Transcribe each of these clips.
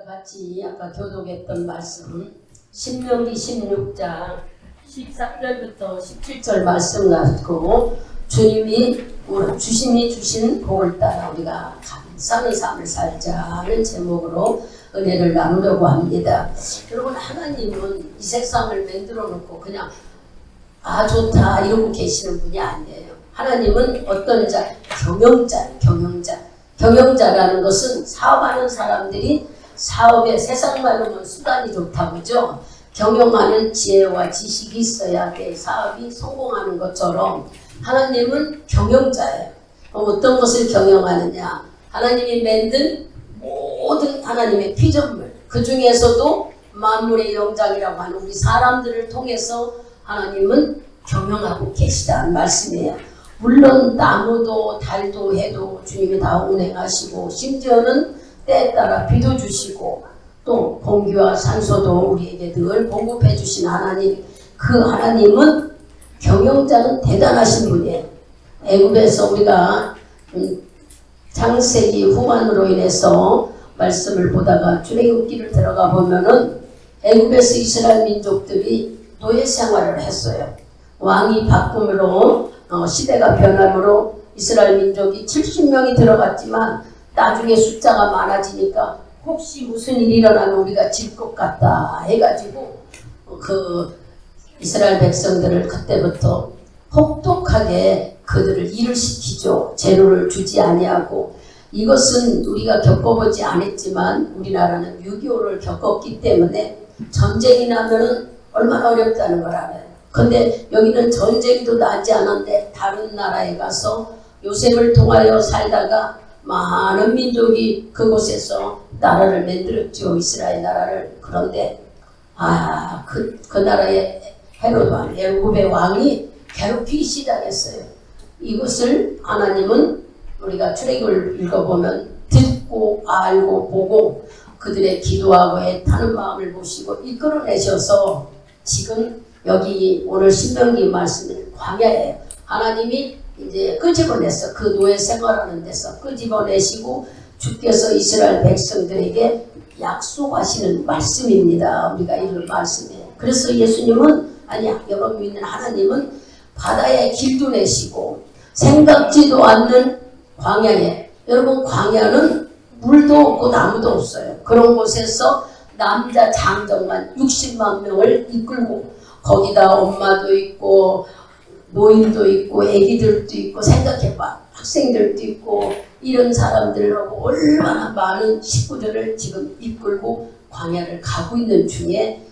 같이 아까 교독했던 말씀 신명기 16장 14절부터 17절 말씀 가지고 주님이 주심이 주신 복을 따라 우리가 감사하는 삶을 살자는 제목으로 은혜를 나누려고 합니다. 여러분, 하나님은 이 세상을 만들어 놓고 그냥 좋다 이러고 계시는 분이 아니에요. 하나님은 어떤 자? 경영자라는 것은 사업하는 사람들이 사업에 세상 말로는 수단이 좋다 그죠? 경영하는 지혜와 지식이 있어야 내 사업이 성공하는 것처럼 하나님은 경영자예요. 어떤 것을 경영하느냐? 하나님이 만든 모든 하나님의 피조물, 그 중에서도 만물의 영장이라고 하는 우리 사람들을 통해서 하나님은 경영하고 계시다는 말씀이에요. 물론 나무도 달도 해도 주님이 다 운행하시고 심지어는 때에 따라 비도 주시고 또 공기와 산소도 우리에게 늘 공급해 주신 하나님, 그 하나님은 경영자는 대단하신 분이에요. 애굽에서 우리가 창세기 후반으로 인해서 말씀을 보다가 출애굽기를 들어가 보면은 애굽에서 이스라엘 민족들이 노예 생활을 했어요. 왕이 바꿈으로 시대가 변함으로 이스라엘 민족이 70명이 들어갔지만 나중에 숫자가 많아지니까 혹시 무슨 일이 일어나면 우리가 질 것 같다 해가지고 그 이스라엘 백성들을 그때부터 혹독하게 그들을 일을 시키죠. 재료를 주지 아니하고. 이것은 우리가 겪어보지 않았지만 우리나라는 6.25를 겪었기 때문에 전쟁이 나면은 얼마나 어렵다는 걸 알아요. 근데 여기는 전쟁도 나지 않았는데 다른 나라에 가서 요셉을 통하여 살다가 많은 민족이 그곳에서 나라를 만들었죠. 이스라엘 나라를. 그런데 그 나라의 헤롯 왕, 애굽의 왕이 괴롭히기 시작했어요. 이것을 하나님은 우리가 출애굽을 읽어보면 듣고 알고 보고 그들의 기도하고 애타는 마음을 보시고 이끌어내셔서 지금 여기 오늘 신명기 말씀은 광야예요. 하나님이 이제 끄집어냈어. 그 노예 생활하는 데서 끄집어내시고 주께서 이스라엘 백성들에게 약속하시는 말씀입니다. 우리가 읽을 말씀이에요. 그래서 예수님은 여러분 믿는 하나님은 바다에 길도 내시고 생각지도 않는 광야에, 여러분 광야는 물도 없고 나무도 없어요. 그런 곳에서 남자 장정만 60만 명을 이끌고 거기다 엄마도 있고 노인도 있고 애기들도 있고 생각해봐. 학생들도 있고 이런 사람들하고 얼마나 많은 식구들을 지금 이끌고 광야를 가고 있는 중에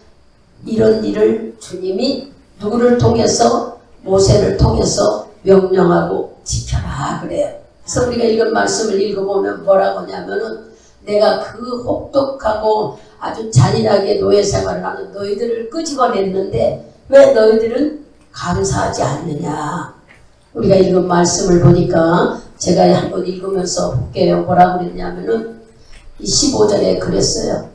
이런 일을 주님이 누구를 통해서? 모세를 통해서 명령하고 지켜라 그래요. 그래서 우리가 이런 말씀을 읽어보면 뭐라고 하냐면은 내가 그 혹독하고 아주 잔인하게 노예 생활을 하는 너희들을 끄집어냈는데 왜 너희들은 감사하지 않느냐. 우리가 읽은 말씀을 보니까 제가 한번 읽으면서 볼게요. 뭐라고 그랬냐면은 이 15절에 그랬어요.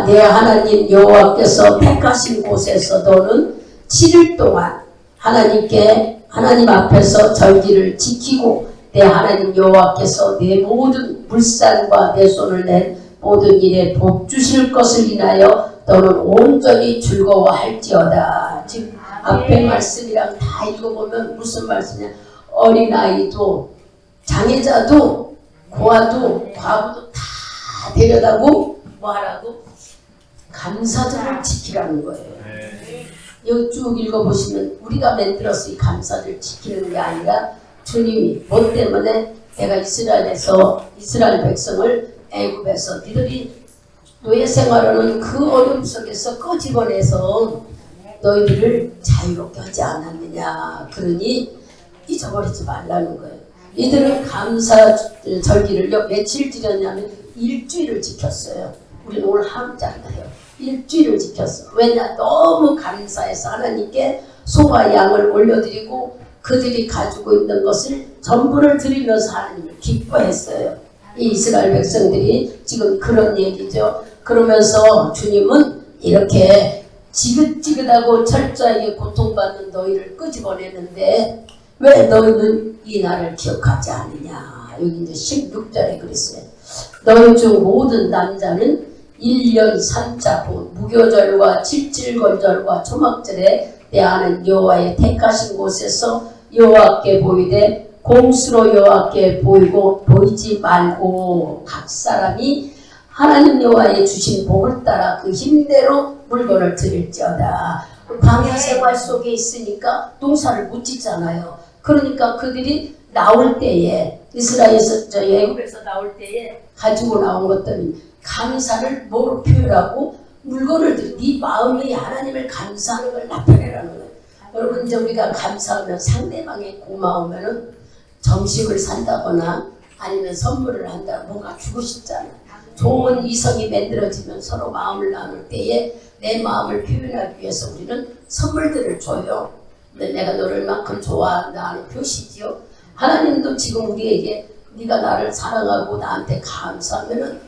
내 하나님 여호와께서 택하신 곳에서 너는 7일 동안 하나님 앞에서 절기를 지키고 내 하나님 여호와께서 내 모든 물산과 내 손을 낸 모든 일에 복 주실 것을 인하여 너는 온전히 즐거워할지어다. 지금 앞에 말씀이랑 다 읽어보면 무슨 말씀이냐? 어린아이도 장애자도 고아도 과부도 다 데려다고 뭐하라고? 감사절을 지키라는 거예요. 여기 쭉 읽어보시면 우리가 만들어서 이 감사를 지키는 게 아니라 주님이 뭐 때문에 내가 이스라엘 백성을 애굽에서 니들이 노예 생활하는 그 어려움 속에서 끄집어내서 너희들을 자유롭게 하지 않았느냐. 그러니 잊어버리지 말라는 거예요. 이들은 감사 절기를 며칠 지켰냐면 일주일을 지켰어요. 우리는 오늘 하루잖아요. 일주일을 지켰어. 왜냐? 너무 감사해서 하나님께 소와 양을 올려드리고 그들이 가지고 있는 것을 전부를 드리면서 하나님을 기뻐했어요. 이 이스라엘 백성들이 지금 그런 얘기죠. 그러면서 주님은 이렇게 지긋지긋하고 철저하게 고통받는 너희를 끄집어내는데 왜 너희는 이 날을 기억하지 않느냐. 여기 이제 16절에 그랬어요. 너희 중 모든 남자는 1년 3차 무교절과 칠칠건절과 초막절에 대하는 여호와의 택하신 곳에서 여호와께 보이되 공수로 여호와께 보이고 보이지 말고 각 사람이 하나님 여호와의 주신 복을 따라 그 힘대로 물건을 드릴지어다. 광야 생활 속에 있으니까 농사를 못 짓잖아요. 그러니까 그들이 나올 때에 이스라엘에서 애굽에서 나올 때에 가지고 나온 것들은 감사를 뭐로 표현하고 물건을 네 마음이 하나님을 감사하는 걸 나타내라는 거예요. 여러분 이제 우리가 감사하면 상대방이 고마우면은 점심을 산다거나 아니면 선물을 한다 뭔가 주고 싶잖아요. 좋은 이성이 만들어지면 서로 마음을 나눌 때에 내 마음을 표현하기 위해서 우리는 선물들을 줘요. 내가 너를 만큼 좋아한다 하는 표시지요. 하나님도 지금 우리에게 네가 나를 사랑하고 나한테 감사하면은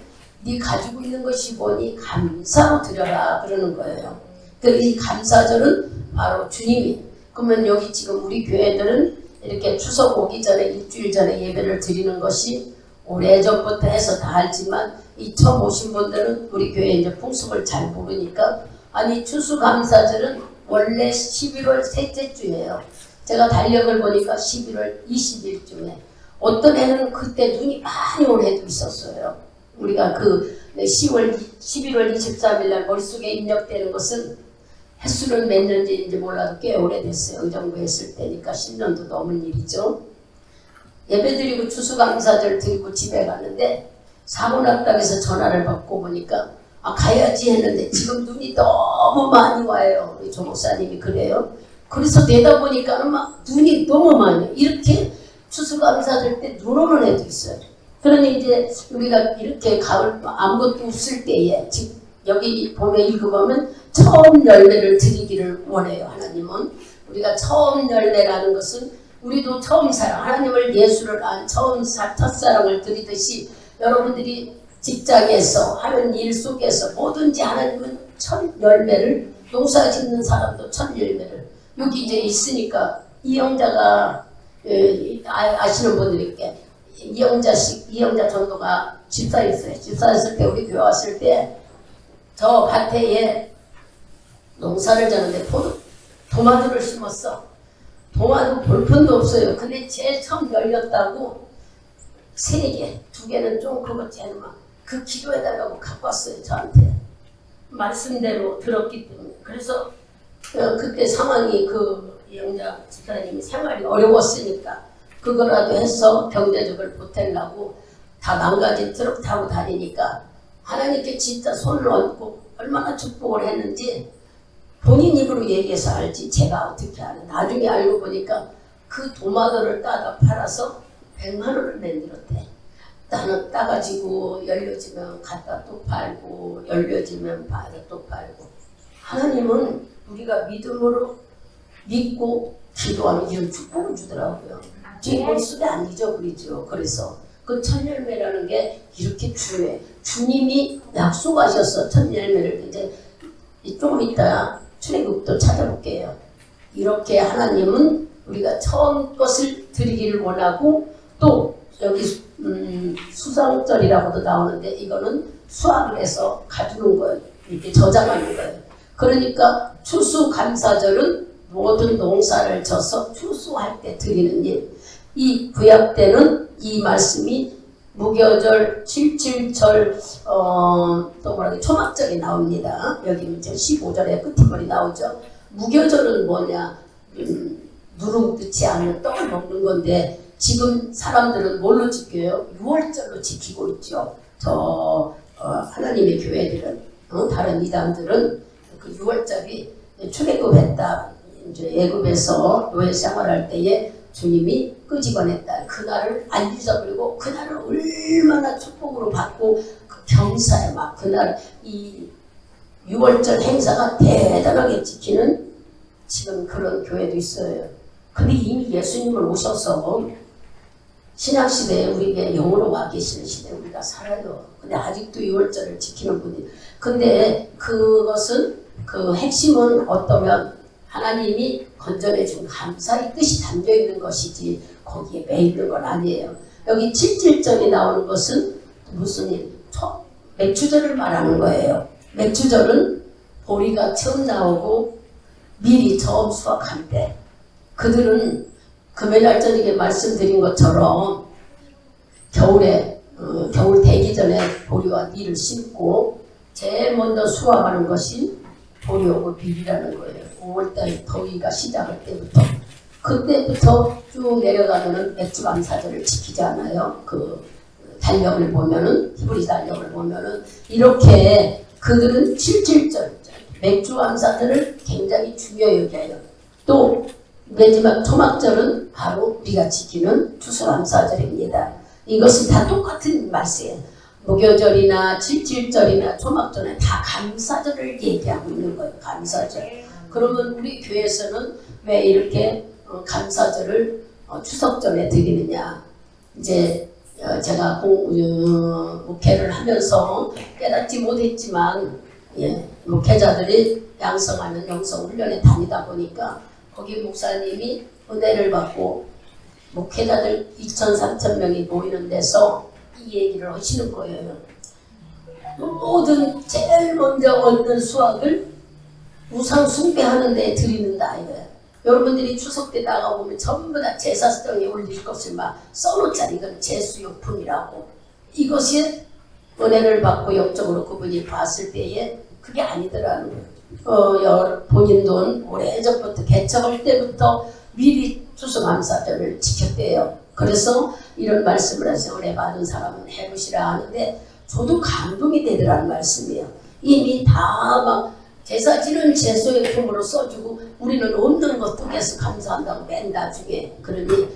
네 가지고 있는 것이 뭐니 감사로 드려라 그러는 거예요. 이 감사절은 바로 주님이 그러면 여기 지금 우리 교회들은 이렇게 추석 오기 전에 일주일 전에 예배를 드리는 것이 오래전부터 해서 다 알지만 이 처음 오신 분들은 우리 교회 이제 풍습을 잘 모르니까 아니 추수감사절은 원래 11월 셋째 주예요. 제가 달력을 보니까 11월 20일쯤에 어떤 해는 그때 눈이 많이 온 해도 있었어요. 우리가 그 11월 23일 날 머릿속에 입력되는 것은 횟수는 몇 년인지 몰라도 꽤 오래됐어요. 의정부 했을 때니까 10년도 넘은 일이죠. 예배드리고 추수감사절 드리고 집에 갔는데 사문학당에서 전화를 받고 보니까 가야지 했는데 지금 눈이 너무 많이 와요. 우리 조 목사님이 그래요. 그래서 되다 보니까 막 눈이 너무 많이 와요. 이렇게 추수감사절 때 눈 오는 애도 있어요. 그러니 이제 우리가 이렇게 가을 아무것도 없을 때에 여기 보면 읽어보면 처음 열매를 드리기를 원해요. 하나님은 우리가 처음 열매라는 것은 우리도 처음 사랑 하나님을 예수를 안 처음 첫사랑을 드리듯이 여러분들이 직장에서 하는 일 속에서 뭐든지 하나님은 첫 열매를 농사 짓는 사람도 첫 열매를 여기 이제 있으니까 이영자가 아시는 분들께 이영자 전도가 집사였어요. 집사였을 때 우리 교회 왔을 때 저 밭에 농사를 짓는데 토마토를 심었어. 토마토 볼펜도 없어요. 근데 제일 처음 열렸다고 3개, 2개는 좀 그거 쟤는 막 그 기도해달라고 갖고 왔어요. 저한테. 말씀대로 들었기 때문에. 그래서 그때 상황이 그 영자 집사님이 생활이 어려웠으니까 그거라도 해서 경제적으로 보태려고 다 망가진 트럭 타고 다니니까 하나님께 진짜 손을 얹고 얼마나 축복을 했는지 본인 입으로 얘기해서 알지 제가 어떻게 아는 나중에 알고 보니까 그 도마도를 따다 팔아서 100만 원을 만들었대. 나는 따가지고 열려지면 갖다 또 팔고 열려지면 받아 또 팔고 하나님은 우리가 믿음으로 믿고 기도하면 이런 축복을 주더라고요. 제 머릿속에 안 잊어버리죠. 그래서 그 첫 열매라는 게 이렇게 중요해. 주님이 약속하셔서 첫 열매를 이제 조금 이따 출애굽도 찾아볼게요. 이렇게 하나님은 우리가 처음 것을 드리기를 원하고 또 여기 수상절이라고도 나오는데 이거는 수확을 해서 가두는 거예요. 이렇게 저장하는 거예요. 그러니까 추수감사절은 모든 농사를 져서 추수할 때 드리는 일. 이 구약 때는 이 말씀이 무교절, 칠칠절, 또 뭐라고 초막절이 나옵니다. 여기 이제 15절에 끝머리 나오죠. 무교절은 뭐냐? 누룽뜨지 않은 떡을 먹는 건데 지금 사람들은 뭘로 지켜요? 6월절로 지키고 있죠. 하나님의 교회들은 다른 이단들은 그 6월절이 출애굽했다. 이제 애굽에서 노예 생활할 때에 주님이 끄집어냈다. 그날을 안 잊어버리고 그날을 얼마나 축복으로 받고 그 경사에 막 그날 이 6월절 행사가 대단하게 지키는 지금 그런 교회도 있어요. 근데 이미 예수님을 오셔서 신약시대에 우리에게 영으로 와 계시는 시대에 우리가 살아요. 근데 아직도 6월절을 지키는 분이. 근데 그것은 그 핵심은 어떠면 하나님이 건전해 준 감사의 뜻이 담겨 있는 것이지 거기에 매 있는 건 아니에요. 여기 7.7절이 나오는 것은 무슨 일? 맥주절을 말하는 거예요. 맥주절은 보리가 처음 나오고 밀이 처음 수확할 때, 그들은 금요일 저녁에 말씀드린 것처럼 겨울에 겨울 되기 전에 보리와 밀을 심고 제일 먼저 수확하는 것이 보리하고 밀이라는 거예요. 5월달 더위가 시작할 때부터, 그때부터 쭉 내려가면은 맥주 감사절을 지키지 않아요. 그 달력을 보면은, 히브리 달력을 보면은 이렇게 그들은 77절 맥주 감사절을 굉장히 중요히 여겨요. 또 마지막 초막절은 바로 우리가 지키는 추수감사절입니다. 이것은 다 똑같은 말씀이에요. 무교절이나 77절이나 초막절은 다 감사절을 얘기하고 있는 거예요. 감사절. 그러면 우리 교회에서는 왜 이렇게 감사절을 추석전에 드리느냐? 이제 제가 목회를 하면서 깨닫지 못했지만, 목회자들이 양성하는 영성훈련에 다니다 보니까 거기 목사님이 은혜를 받고 목회자들 2,000, 3,000명이 모이는 데서 이 얘기를 하시는 거예요. 모든 제일 먼저 얻는 수확을 우상 숭배하는 데 드리는다 이거예요. 여러분들이 추석 때 나가보면 전부 다 제사장에 올릴 것을 막 써놓잖아요. 이건 제수용품이라고. 이것이 은혜를 받고 영적으로 그분이 봤을 때에 그게 아니더라는 거예요. 본인 돈 오래전부터 개척할 때부터 미리 추수감사절을 지켰대요. 그래서 이런 말씀을 해서 은혜 받은 사람은 해보시라 하는데 저도 감동이 되더라는 말씀이에요. 이미 다 막 제사 지는 제수용품으로 써주고 우리는 없는 것 통해서 감사한다고 맨 나중에, 그러니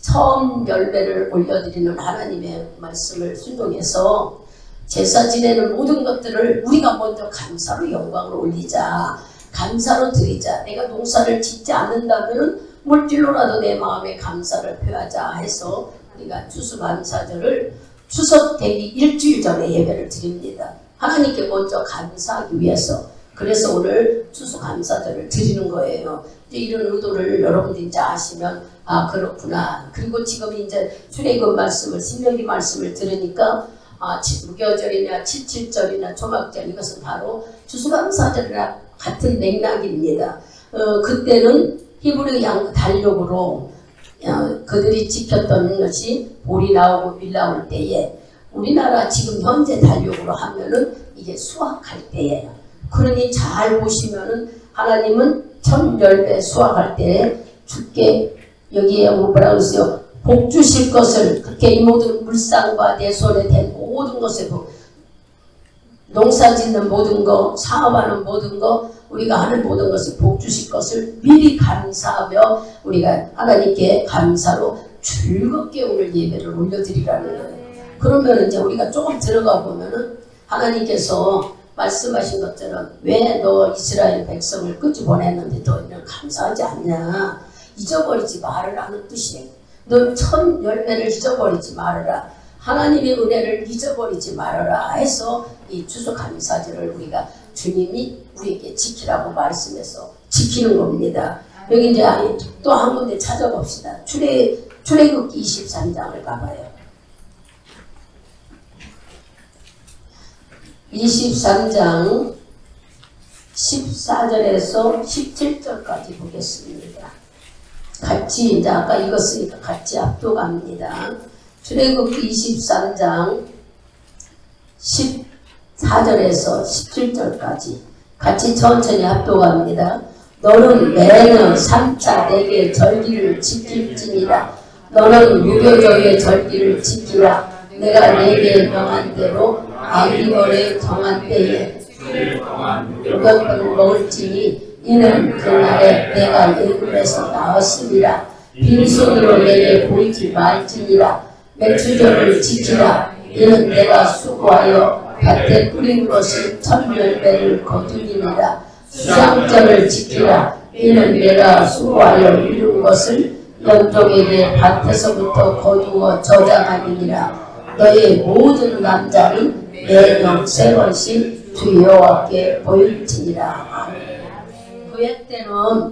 처음 열매를 올려드리는 하나님의 말씀을 순종해서 제사 지내는 모든 것들을 우리가 먼저 감사로 영광을 올리자, 감사로 드리자. 내가 농사를 짓지 않는다면 물질로라도 내 마음에 감사를 표하자 해서 우리가 추수감사절을 추석 되기 일주일 전에 예배를 드립니다. 하나님께 먼저 감사하기 위해서. 그래서 오늘 추수감사절을 드리는 거예요. 이제 이런 의도를 여러분들이 이제 아시면 아 그렇구나. 그리고 지금 이제 출애굽 말씀을, 신명기 말씀을 들으니까 무교절이나 77절이나 초막절 이것은 바로 추수감사절이랑 같은 맥락입니다. 그때는 히브리 양 달력으로 그들이 지켰던 것이 보리 나오고 밀 나올 때에, 우리나라 지금 현재 달력으로 하면은 이게 수확할 때예요. 그러니 잘 보시면은 하나님은 첫 열매 수확할 때 주께 여기에 뭐라고 했어요? 복 주실 것을, 그렇게 이 모든 물상과 내 손에 댄 모든 것에 농사 짓는 모든 거, 사업하는 모든 거, 우리가 하는 모든 것을 복 주실 것을 미리 감사하며 우리가 하나님께 감사로 즐겁게 오늘 예배를 올려드리라는 거예요. 그러면 이제 우리가 조금 들어가 보면은 하나님께서 말씀하신 것처럼 왜 너 이스라엘 백성을 끄집어냈는데 너희는 감사하지 않냐? 잊어버리지 말으라는 뜻이에요. 너 첫 열매를 잊어버리지 말아라. 하나님의 은혜를 잊어버리지 말아라 해서 이 추수감사절을 우리가 주님이 우리에게 지키라고 말씀해서 지키는 겁니다. 여기 이제 또 한 군데 찾아봅시다. 출애굽기 23장을 가봐요. 23장 14절에서 17절까지 보겠습니다. 같이 이제 아까 읽었으니까 같이 합독합니다. 출애굽기 23장 14절에서 17절까지 같이 천천히 합독합니다. 너는 매년 3차 내게 절기를 지킬지니라. 너는 무교절의 절기를 지키라. 내가 내게 명한 대로 아기월에 정한 때에 무교병을 먹을지니 이는 그날에 내가 애굽에서 나왔으리라. 빈손으로 내게 보이지 말지니라. 맥주절을 지키라. 이는 내가 수고하여 밭에 뿌린 것을 첫 열매를 거두리니라. 수상절을 지키라. 이는 내가 수고하여 이룬 것을 영종에게 밭에서부터 거두어 저장하니라. 너의 모든 남자는 매년 3번씩 주 여호와께 보일지니라. 교회 때는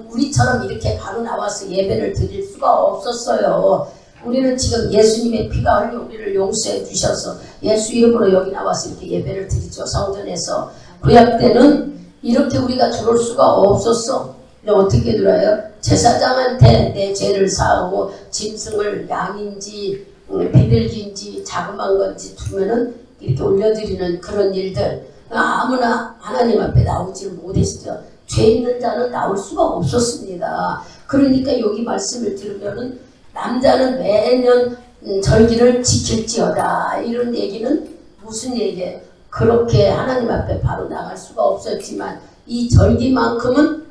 우리처럼 이렇게 바로 나와서 예배를 드릴 수가 없었어요. 우리는 지금 예수님의 피가 흘려 우리를 용서해 주셔서 예수 이름으로 여기 나와서 이렇게 예배를 드리죠. 성전에서. 구약 때는 이렇게 우리가 들어올 수가 없었어. 어떻게 들어요? 제사장한테 내 죄를 사하고 짐승을 양인지 비둘기인지 자그마한 건지 두면은 이렇게 올려드리는 그런 일들, 아무나 하나님 앞에 나오지를 못했죠. 죄 있는 자는 나올 수가 없었습니다. 그러니까 여기 말씀을 들으면은 남자는 매년 절기를 지킬지어다, 이런 얘기는 무슨 얘기예요? 그렇게 하나님 앞에 바로 나갈 수가 없었지만 이 절기만큼은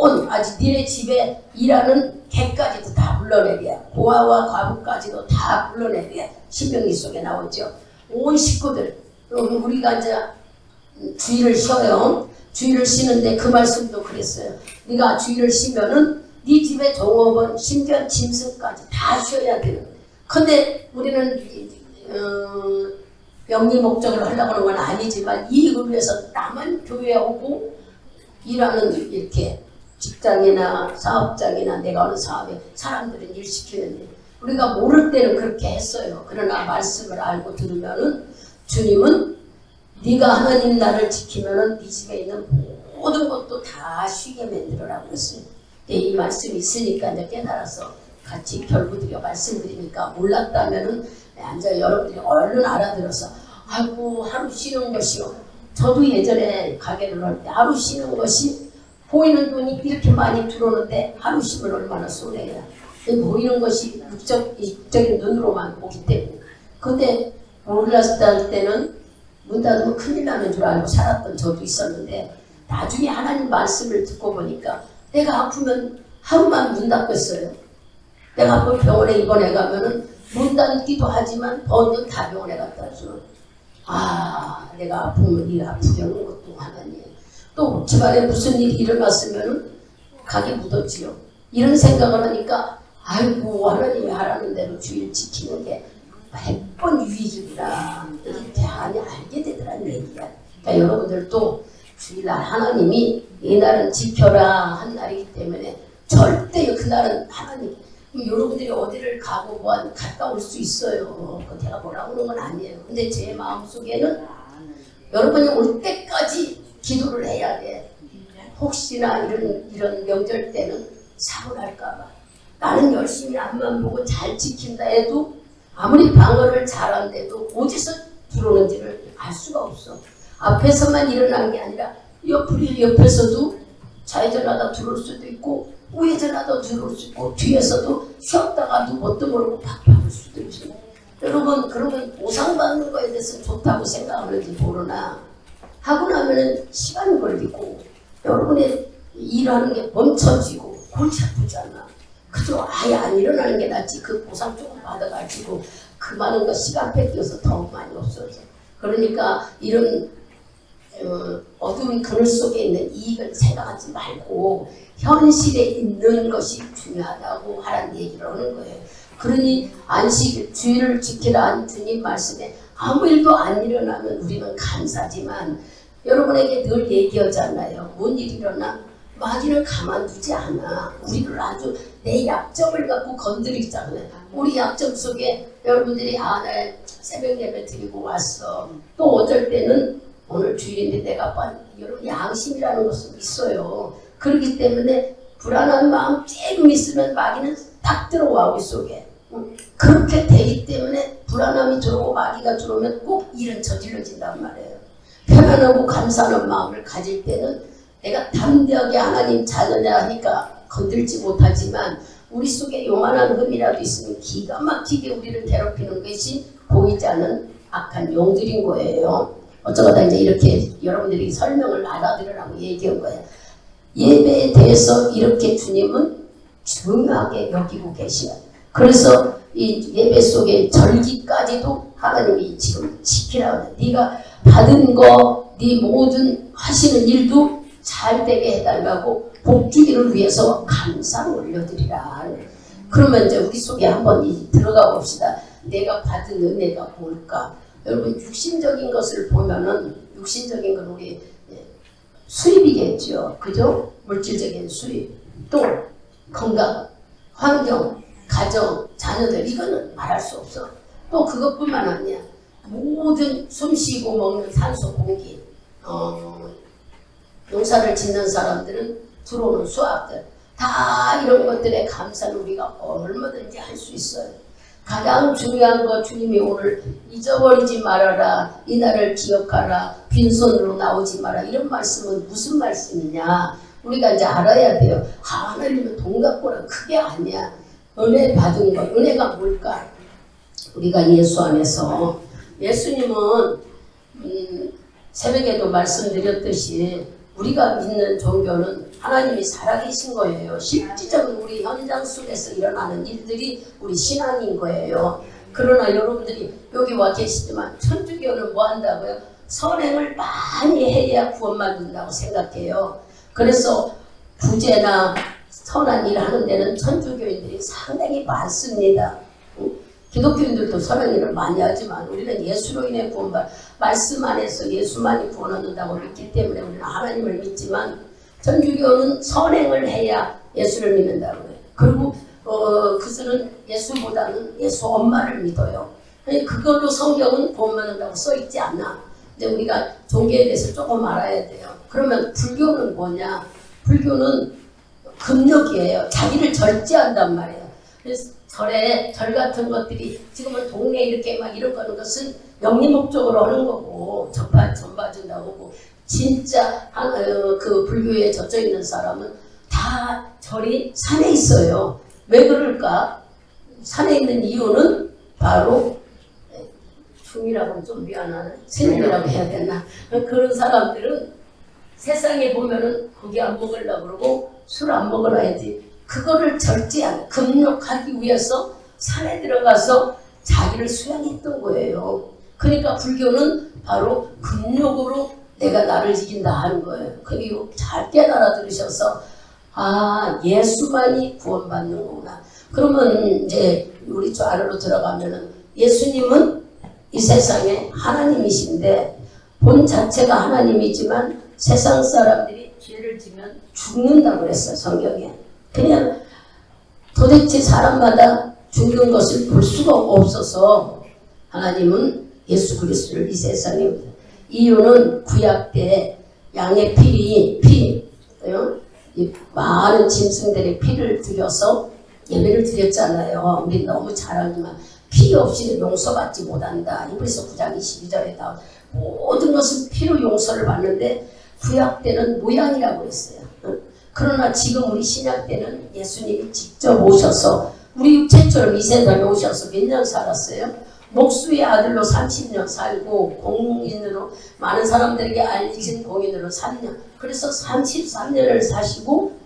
온 아직 니네 집에 일하는 개까지도 다 불러내랴, 고아와 과부까지도 다 불러내랴. 신명기 속에 나오죠. 온 식구들, 우리가 이제 주일을 쉬어요. 주일을 쉬는데 그 말씀도 그랬어요. 네가 주일을 쉬면은 네 집에 종업원 심지어 짐승까지 다 쉬어야 되는 거예요. 근데 우리는 영리 목적으로 하려고 하는 건 아니지만 이 의미에서 나만 교회에 오고 일하는 이렇게 직장이나 사업장이나 내가 하는 사업에 사람들은 일 시키는 일, 우리가 모를 때는 그렇게 했어요. 그러나 말씀을 알고 들으면은 주님은 네가 하나님 나를 지키면은 네 집에 있는 모든 것도 다 쉬게 만들어라고 했어요. 이 말씀이 있으니까 이제 깨달아서 같이 결부드려 말씀드리니까, 몰랐다면은 앉아 여러분들이 얼른 알아들어서 아이고 하루 쉬는 것이요. 저도 예전에 가게를 할 때 하루 쉬는 것이 보이는 돈이 이렇게 많이 들어오는데 하루 쉬면 얼마나 손해야. 보이는 것이 육적인 눈으로만 보기 때문에. 근데 몰랐을 때는 문 닫으면 큰일 나는 줄 알고 살았던 저도 있었는데, 나중에 하나님 말씀을 듣고 보니까 내가 아프면 하루만 문 닫겠어요. 내가 아프면 병원에 입원해 가면은 문 닫기도 하지만 번돈 다 병원에 갔다 주는. 아, 내가 아프면 이 아프게 하는 것도 하나님. 또 집안에 무슨 일이 일어났으면은 가게 묻었지요. 이런 생각을 하니까 아이고 하나님이 하라는 대로 주일 지키는 게 100번 유익이라 이렇게 알게 되더라는 얘기야. 그러니까 여러분들도 주일날 하나님이 이 날은 지켜라 한 날이기 때문에 절대 그날은 하나님, 여러분들이 어디를 가고 뭐 갔다 올 수 있어요. 그 제가 뭐라고 하는 건 아니에요. 근데 제 마음속에는 여러분이 올 때까지 기도를 해야 돼. 혹시나 이런 명절 때는 사고 날까봐. 나는 열심히 앞만 보고 잘 지킨다 해도 아무리 방어를 잘한데도 어디서 들어오는지를 알 수가 없어. 앞에서만 일어나는 게 아니라 옆에서도 좌회전하다 들어올 수도 있고 우회전하다 들어올 수도 있고 뒤에서도 쉬었다가도 뭣도 모르고 박박할 수도 있어요. 여러분, 그러면 보상받는 거에 대해서 좋다고 생각하는지 모르나 하고 나면은 시간이 걸리고 여러분의 일하는 게 멈춰지고 골치 아프잖아. 그저 아예 안 일어나는 게 낫지. 그 보상 조금 받아가지고 그 많은 거 시간 뺏겨서 더 많이 없어져. 그러니까 이런 어두운 그늘 속에 있는 이익을 생각하지 말고 현실에 있는 것이 중요하다고 하라는 얘기를 하는 거예요. 그러니 안식 주일을 지키라 주님 말씀에 아무 일도 안 일어나면 우리는 감사지만 여러분에게 늘 얘기하잖아요. 뭔 일이 일어나 마귀는 가만두지 않아. 우리를 아주 내 약점을 갖고 건드리잖아요. 우리 약점 속에 여러분들이 나 새벽 예배 드리고 왔어. 또 어떨 때는 오늘 주일인데 내가 여러분 양심이라는 것은 있어요. 그렇기 때문에 불안한 마음 조금 있으면 마귀는 딱 들어와 우리 속에. 그렇게 되기 때문에 불안함이 들어오고 마귀가 들어오면 꼭 일은 저질러진단 말이에요. 편안하고 감사하는 마음을 가질 때는 내가 담대하게 하나님 자녀냐 하니까 건들지 못하지만 우리 속에 요만한 흠이라도 있으면 기가 막히게 우리를 괴롭히는 것이 보이지 않는 악한 용들인 거예요. 어쩌다 이제 이렇게 여러분들이 설명을 알아들으라고 얘기한 거예요. 예배에 대해서 이렇게 주님은 중요하게 여기고 계시요. 그래서 이 예배 속에 절기까지도 하나님이 지금 지키라고. 네가 받은 거, 네 모든 하시는 일도 잘 되게 해달라고 복주기를 위해서 감상 올려드리라. 그러면 이제 우리 속에 한번 들어가 봅시다. 내가 받은 은혜가 뭘까? 여러분 육신적인 것을 보면은 육신적인 건 우리 수입이겠죠. 그죠? 물질적인 수입, 또 건강, 환경, 가정, 자녀들 이거는 말할 수 없어. 또 그것뿐만 아니야. 모든 숨쉬고 먹는 산소, 공기, 농사를 짓는 사람들은 들어오는 수확들 다 이런 것들에 감사는 우리가 얼마든지 할 수 있어요. 가장 중요한 거 주님이 오늘 잊어버리지 말아라, 이날을 기억하라, 빈손으로 나오지 마라 이런 말씀은 무슨 말씀이냐 우리가 이제 알아야 돼요. 하나님은 돈 갖고는 크게 아니야. 은혜 받은 것, 은혜가 뭘까? 우리가 예수 안에서 예수님은 새벽에도 말씀드렸듯이 우리가 믿는 종교는 하나님이 살아계신 거예요. 실질적으로 우리 현장 속에서 일어나는 일들이 우리 신앙인 거예요. 그러나 여러분들이 여기 와 계시지만 천주교는 뭐 한다고요? 선행을 많이 해야 구원받는다고 생각해요. 그래서 부제나 선한 일 하는 데는 천주교인들이 상당히 많습니다. 기독교인들도 선한 일을 많이 하지만 우리는 예수로 인해 구원받 말씀 안에서 예수만이 구원한다고 믿기 때문에 우리는 하나님을 믿지만 천주교는 선행을 해야 예수를 믿는다고 해요. 그리고 그들은 예수보다는 예수 엄마를 믿어요. 그걸로 성경은 구원받는다고 써있지 않나. 근데 우리가 종교에 대해서 조금 알아야 돼요. 그러면 불교는 뭐냐? 불교는 금욕이에요. 자기를 절제한단 말이에요. 그래서 절 같은 것들이 지금은 동네 이렇게 막 이런 거는 것은 영리 목적으로 하는 거고 전 봐준다고 하고 진짜 그 불교에 젖어 있는 사람은 다 절이 산에 있어요. 왜 그럴까? 산에 있는 이유는 바로 중이라고 하면 좀 미안하네. 스님이라고 해야 되나? 그런 사람들은 세상에 보면은 고기 안 먹으려고 그러고 술 안 먹으라 해야지. 그거를 절제하는, 금욕하기 위해서 산에 들어가서 자기를 수양했던 거예요. 그러니까 불교는 바로 금욕으로 내가 나를 이긴다 하는 거예요. 그리고 잘 깨달아 들으셔서 아 예수만이 구원받는 거구나. 그러면 이제 우리 저 안으로 들어가면은 예수님은 이 세상에 하나님이신데 본 자체가 하나님이지만 세상 사람들이 죄를 지면 죽는다고 그랬어요. 성경에. 그냥 도대체 사람마다 죽는 것을 볼 수가 없어서 하나님은 예수 그리스도를 이 세상에 이유는 구약 때 양의 피 많은 짐승들의 피를 들여서 예배를 드렸잖아요. 우리 너무 잘 알지만 피 없이는 용서받지 못한다. 히브리서 9장 22절에 나온 모든 것은 피로 용서를 받는데 구약 때는 모양이라고 했어요. 그러나 지금 우리 신약 때는 예수님이 직접 오셔서 우리 육체처럼 이 세상에 오셔서 몇 년 살았어요? 목수의 아들로 30년 살고 공인으로 많은 사람들에게 알려진 공인으로 3년. 그래서 33년을 사시고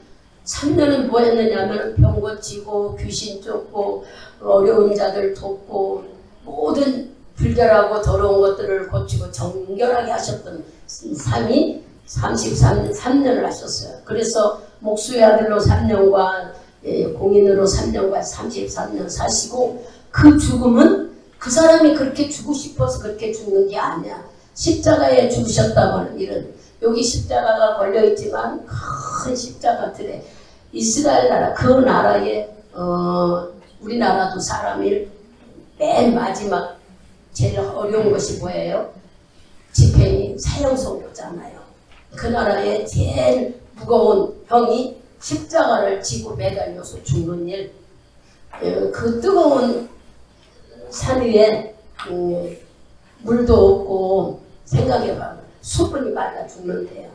3년은 뭐 했느냐면 병 고치고 귀신 쫓고 어려운 자들 돕고 모든 불결하고 더러운 것들을 고치고 정결하게 하셨던 삶이 33년을 하셨어요. 그래서 목수의 아들로 3년과 공인으로 3년과 33년 사시고 그 죽음은 그 사람이 그렇게 주고 싶어서 그렇게 죽는 게 아니야. 십자가에 죽으셨다고 하는 일은 여기 십자가가 걸려있지만 큰 십자가들에 이스라엘 나라 그 나라에 우리나라도 사람일 맨 마지막 제일 어려운 것이 뭐예요? 집행이 사형 선고잖아요. 그 나라의 제일 무거운 형이 십자가를 지고 매달려서 죽는 일. 그 뜨거운 산 위에 물도 없고 생각해봐. 수분이 말라 죽는데요.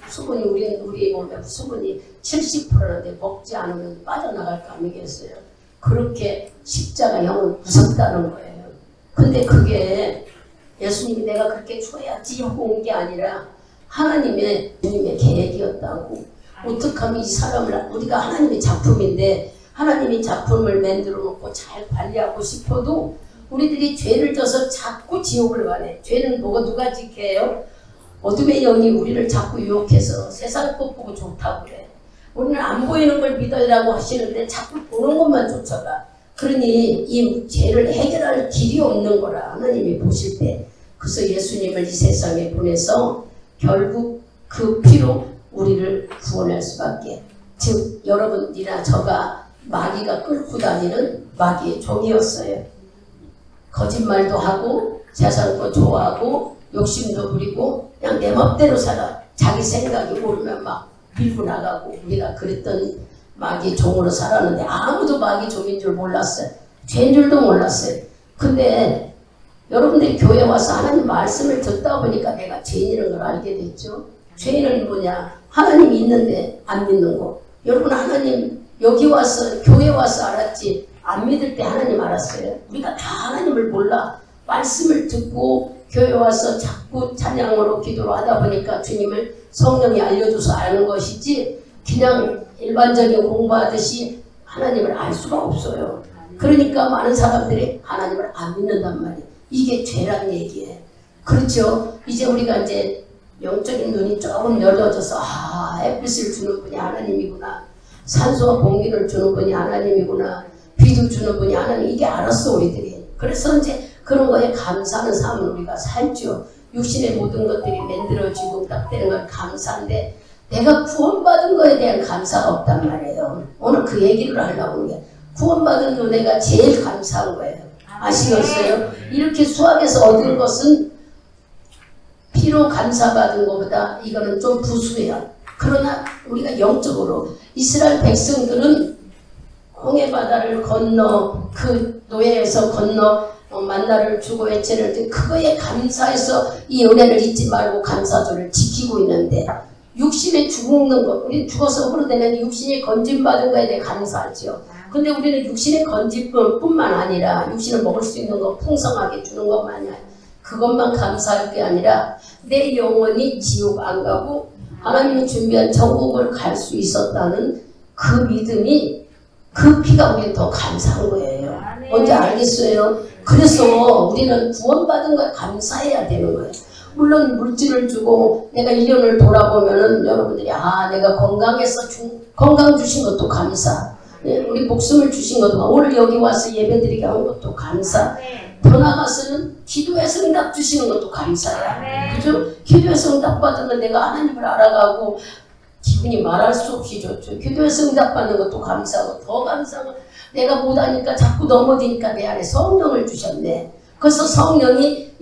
수분이 우리 몸에 수분이 70%인데 먹지 않으면 빠져나갈까 아니겠어요. 그렇게 십자가형은 무섭다는 거예요. 근데 그게 예수님이 내가 그렇게 죽어야지 하고 온 게 아니라 하나님의 주님의 계획이었다고. 어떻게 하면 이 사람을 우리가 하나님의 작품인데 하나님이 작품을 만들어 놓고 잘 관리하고 싶어도 우리들이 죄를 져서 자꾸 지옥을 가네. 죄는 누가 지켜요? 어둠의 영이 우리를 자꾸 유혹해서 세상 것 보고 좋다고 그래. 우리는 안 보이는 걸 믿으라고 하시는데 자꾸 보는 것만 쫓아가. 그러니 이 죄를 해결할 길이 없는 거라 하나님이 보실 때. 그래서 예수님을 이 세상에 보내서 결국 그 피로 우리를 구원할 수밖에. 즉 여러분이나 저가 마귀가 끌고 다니는 마귀의 종이었어요. 거짓말도 하고 세상도 좋아하고 욕심도 부리고 그냥 내 맘대로 살아. 자기 생각이 오르면 막 밀고 나가고 우리가 그랬던 마귀 종으로 살았는데 아무도 마귀 종인 줄 몰랐어요. 죄인 줄도 몰랐어요. 근데 여러분들이 교회 와서 하나님 말씀을 듣다 보니까 내가 죄인이라는 걸 알게 됐죠. 죄인은 뭐냐? 하나님이 있는데 안 믿는 거. 여러분 하나님 여기 와서 교회 와서 알았지 안 믿을 때 하나님 알았어요. 우리가 다 하나님을 몰라. 말씀을 듣고 교회 와서 자꾸 찬양으로 기도로 하다 보니까 주님을 성령이 알려줘서 아는 것이지 그냥 일반적인 공부하듯이 하나님을 알 수가 없어요. 그러니까 많은 사람들이 하나님을 안 믿는단 말이에요. 이게 죄란 얘기예요. 그렇죠? 이제 우리가 이제 영적인 눈이 조금 열려져서 햇빛을 주는 분이 하나님이구나. 산소와 공기를 주는 분이 하나님이구나. 비도 주는 분이 하나님. 이게 알았어 우리들이. 그래서 이제 그런 거에 감사하는 삶을 우리가 살죠. 육신의 모든 것들이 만들어지고 딱 되는 건 감사인데 내가 구원받은 거에 대한 감사가 없단 말이에요. 오늘 그 얘기를 하려고 하는 게 구원받은 은혜가 제일 감사한 거예요. 아시겠어요? 이렇게 수학에서 얻은 것은 피로 감사받은 것보다 이거는 좀 부수해요. 그러나 우리가 영적으로 이스라엘 백성들은 홍해바다를 건너 그 노예에서 건너 만나를 주고 애체를 주 그거에 감사해서 이 은혜를 잊지 말고 감사절을 지키고 있는데 육신에 죽는 것 우리 죽어서 흐르되는 육신이 건짐받은 거에 대해 감사하죠. 근데 우리는 육신의 건짐뿐만 아니라 육신을 먹을 수 있는 거 풍성하게 주는 것만 아니라 그것만 감사할 게 아니라 내 영혼이 지옥 안 가고 하나님이 준비한 천국을 갈 수 있었다는 그 믿음이 그 피가 우리는 더 감사한 거예요. 뭔지 알겠어요? 그래서 우리는 구원받은 거에 감사해야 되는 거예요. 물론 물질을 주고 내가 1년을 돌아보면은 여러분들이 내가 건강해서 건강 주신 것도 감사. 우리 목숨을 주신 것도 오늘 여기 와서 예배드리게 한 것도 감사. 더 나가서는 기도해서 응답 주시는 것도 감사야. 그죠? 기도해서 응답 받으면 내가 하나님을 알아가고 기분이 말할 수 없이 좋죠. 기도해서 응답 받는 것도 감사하고 더 감사하고 내가 못하니까 자꾸 넘어지니까 내 안에 성령을 주셨네. 그래서 성령이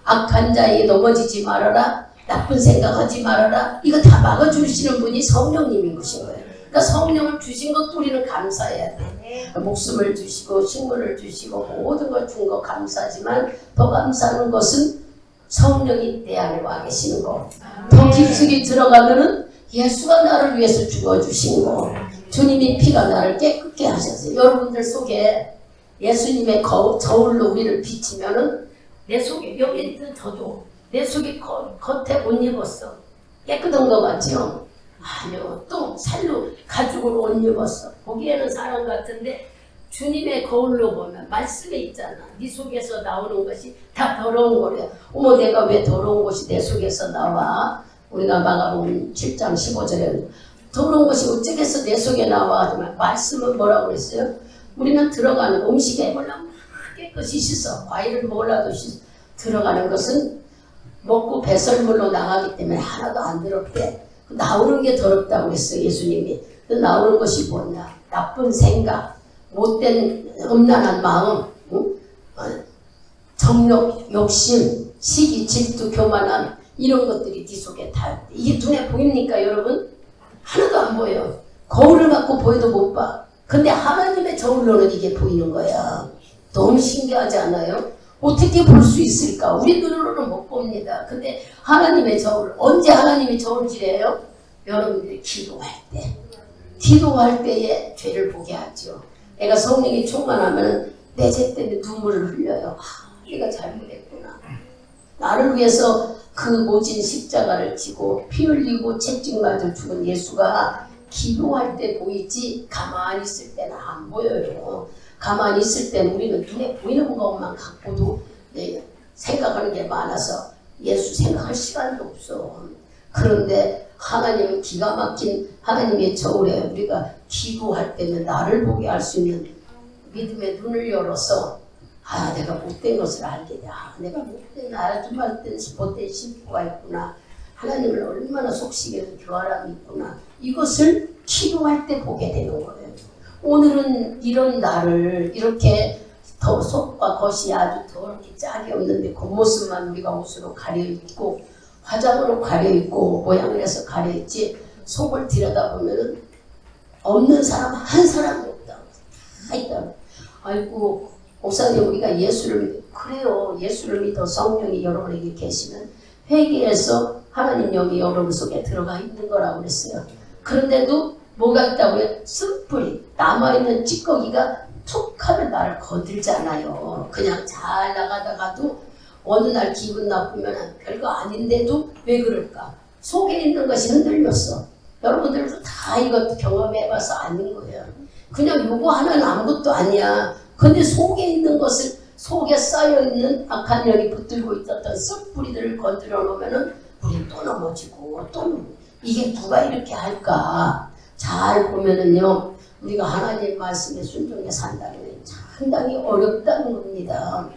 악한 자에게 넘어지지 말아라. 나쁜 생각하지 말아라. 이거 다 막아주시는 분이 성령님인 것인 거예요. 그러니까 성령을 주신 것도 우리는 감사해야 돼. 목숨을 주시고 식물을 주시고 모든 걸 준 거 감사하지만 더 감사하는 것은 성령이 내 안에 와 계시는 거. 더 깊숙이 들어가면은 예수가 나를 위해서 죽어주신 거. 주님의 피가 나를 깨끗게 하셨어요. 여러분들 속에 예수님의 저울로 우리를 비치면은 내 속에 여기 있는 저도 내 속에 겉에 옷 입었어. 깨끗한 거 같죠? 아니요. 또 살로 가죽으로 옷 입었어. 보기에는 사람 같은데 주님의 거울로 보면 말씀에 있잖아. 네 속에서 나오는 것이 다 더러운 거래요. 어머 내가 왜 더러운 것이 내 속에서 나와? 우리가 마가복음 7장 15절에 더러운 것이 어쩌겠어 내 속에 나와. 하지만 말씀은 뭐라고 그랬어요? 우리는 들어가는 음식에 몰라 깨끗이 씻어. 과일을 먹으려도 들어가는 것은 먹고 배설물로 나가기 때문에 하나도 안 더럽대. 나오는 게 더럽다고 그랬어요. 예수님이. 나오는 것이 뭐냐? 나쁜 생각, 못된 음란한 마음, 정욕, 욕심, 시기, 질투, 교만함 이런 것들이 네 속에 다 이게 눈에 보입니까 여러분? 하나도 안 보여. 거울을 갖고 보여도 못 봐. 근데 하나님의 저울로는 이게 보이는 거야. 너무 신기하지 않아요? 어떻게 볼 수 있을까? 우리 눈으로는 못 봅니다. 근데 하나님의 저울, 언제 하나님이 저울질해요? 여러분들이 기도할 때. 기도할 때에 죄를 보게 하죠. 내가 성령이 충만하면 내 죄 때문에 눈물을 흘려요. 내가 잘못했구나. 나를 위해서 그 모진 십자가를 지고 피 흘리고 채찍맞아 죽은 예수가 기도할 때 보이지 가만히 있을 때는 안 보여요. 가만히 있을 때는 우리는 눈에 보이는 것만 갖고도 생각하는 게 많아서 예수 생각할 시간도 없어. 그런데 하나님은 기가 막힌 하나님의 저울에 우리가 기도할 때는 나를 보게 할 수 있는 믿음의 눈을 열어서 내가 못된 것을 알게 돼. 내가 좀 할 때는 못된 심부가 있구나. 하나님을 얼마나 속시게 교활함이 있구나. 이것을 기도할 때 보게 되는 거예요. 오늘은 이런 나를 이렇게 더 속과 겉이 아주 더럽게 짝이 없는데 겉모습만 우리가 옷으로 가려입고 화장으로 가려입고 모양을 해서 가려입지 속을 들여다보면 없는 사람 한 사람도 없다. 다 있다. 아이고 목사님 우리가 예수를 그래요. 예수를 믿어 성령이 여러분에게 계시면 회개해서 하나님 영이 여러분 속에 들어가 있는 거라고 그랬어요. 그런데도 뭐가 있다고요? 쓴뿌리 남아있는 찌꺼기가 툭 하면 나를 거들잖아요. 그냥 잘 나가다가도 어느 날 기분 나쁘면 별거 아닌데도 왜 그럴까? 속에 있는 것이 흔들렸어. 여러분들도 다 이것도 경험해봐서 아는 거예요. 그냥 요거 하나는 아무것도 아니야. 근데 속에 있는 것을 속에 쌓여있는 악한 영이 붙들고 있었던 썩뿌리들을 건드려 놓으면은 우린 또 넘어지고 또 이게 누가 이렇게 할까? 잘 보면은요 우리가 하나님 말씀에 순종해 산다는 게 상당히 어렵다는 겁니다.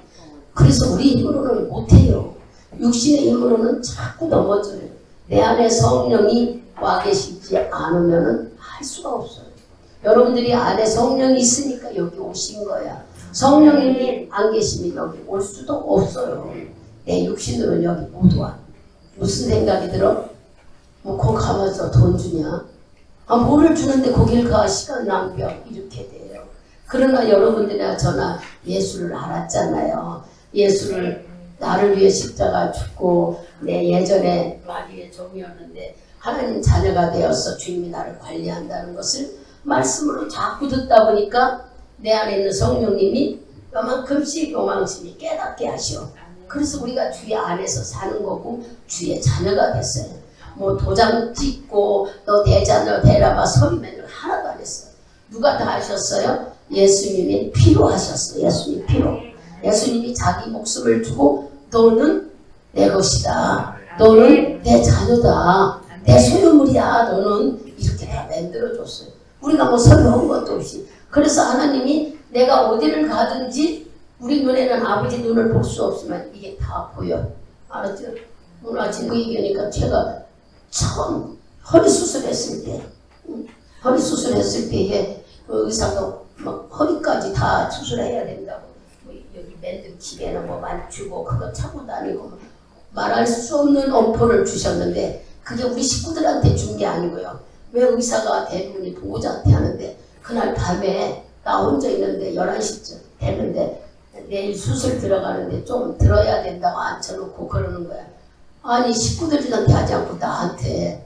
그래서 우리 힘으로는 못해요. 육신의 힘으로는 자꾸 넘어져요. 내 안에 성령이 와 계시지 않으면은 할 수가 없어요. 여러분들이 안에 성령이 있으니까 여기 오신 거야. 성령님이 안 계시면 여기 올 수도 없어요. 내 육신으로는 여기 못 와. 무슨 생각이 들어? 뭐 거기 가면서 돈 주냐? 아 뭐를 주는데 거길 가 시간 낭비하고 이렇게 돼요. 그러나 여러분들이나 저나 예수를 알았잖아요. 예수를 나를 위해 십자가 죽고 내 예전에 마귀의 종이었는데 하나님 자녀가 되어서 주님이 나를 관리한다는 것을 말씀으로 자꾸 듣다 보니까 내 안에 있는 성령님이 요만큼씩 요만큼씩 깨닫게 하시오. 그래서 우리가 주의 안에서 사는 거고 주의 자녀가 됐어요. 뭐 도장 찍고 너 내 자녀 되라봐 서리맨을 하나도 안 했어요. 누가 다 하셨어요? 예수님이 피로 하셨어요. 예수님 피로. 예수님이 자기 목숨을 주고 너는 내 것이다. 너는 내 자녀다. 내 소유물이야. 너는 이렇게 다 만들어줬어요. 우리가 뭐 서류한 것도 없이. 그래서 하나님이 내가 어디를 가든지 우리 눈에는 아버지 눈을 볼 수 없지만 이게 다 보여. 알았죠? 오늘 아침 그 얘기하니까 제가 처음 허리 수술했을 때 허리 수술했을 때에 그 의사가 막 허리까지 다 수술해야 된다고 뭐 여기 맨들 기계는 뭐 맞추고 그거 차고 다니고 말할 수 없는 엄포를 주셨는데 그게 우리 식구들한테 준 게 아니고요. 왜 의사가 대부분이 보호자한테 하는데 그날 밤에 나 혼자 있는데 11시쯤 됐는데 내일 수술 들어가는데 좀 들어야 된다고 앉혀놓고 그러는 거야. 아니 식구들한테 하지 않고 나한테.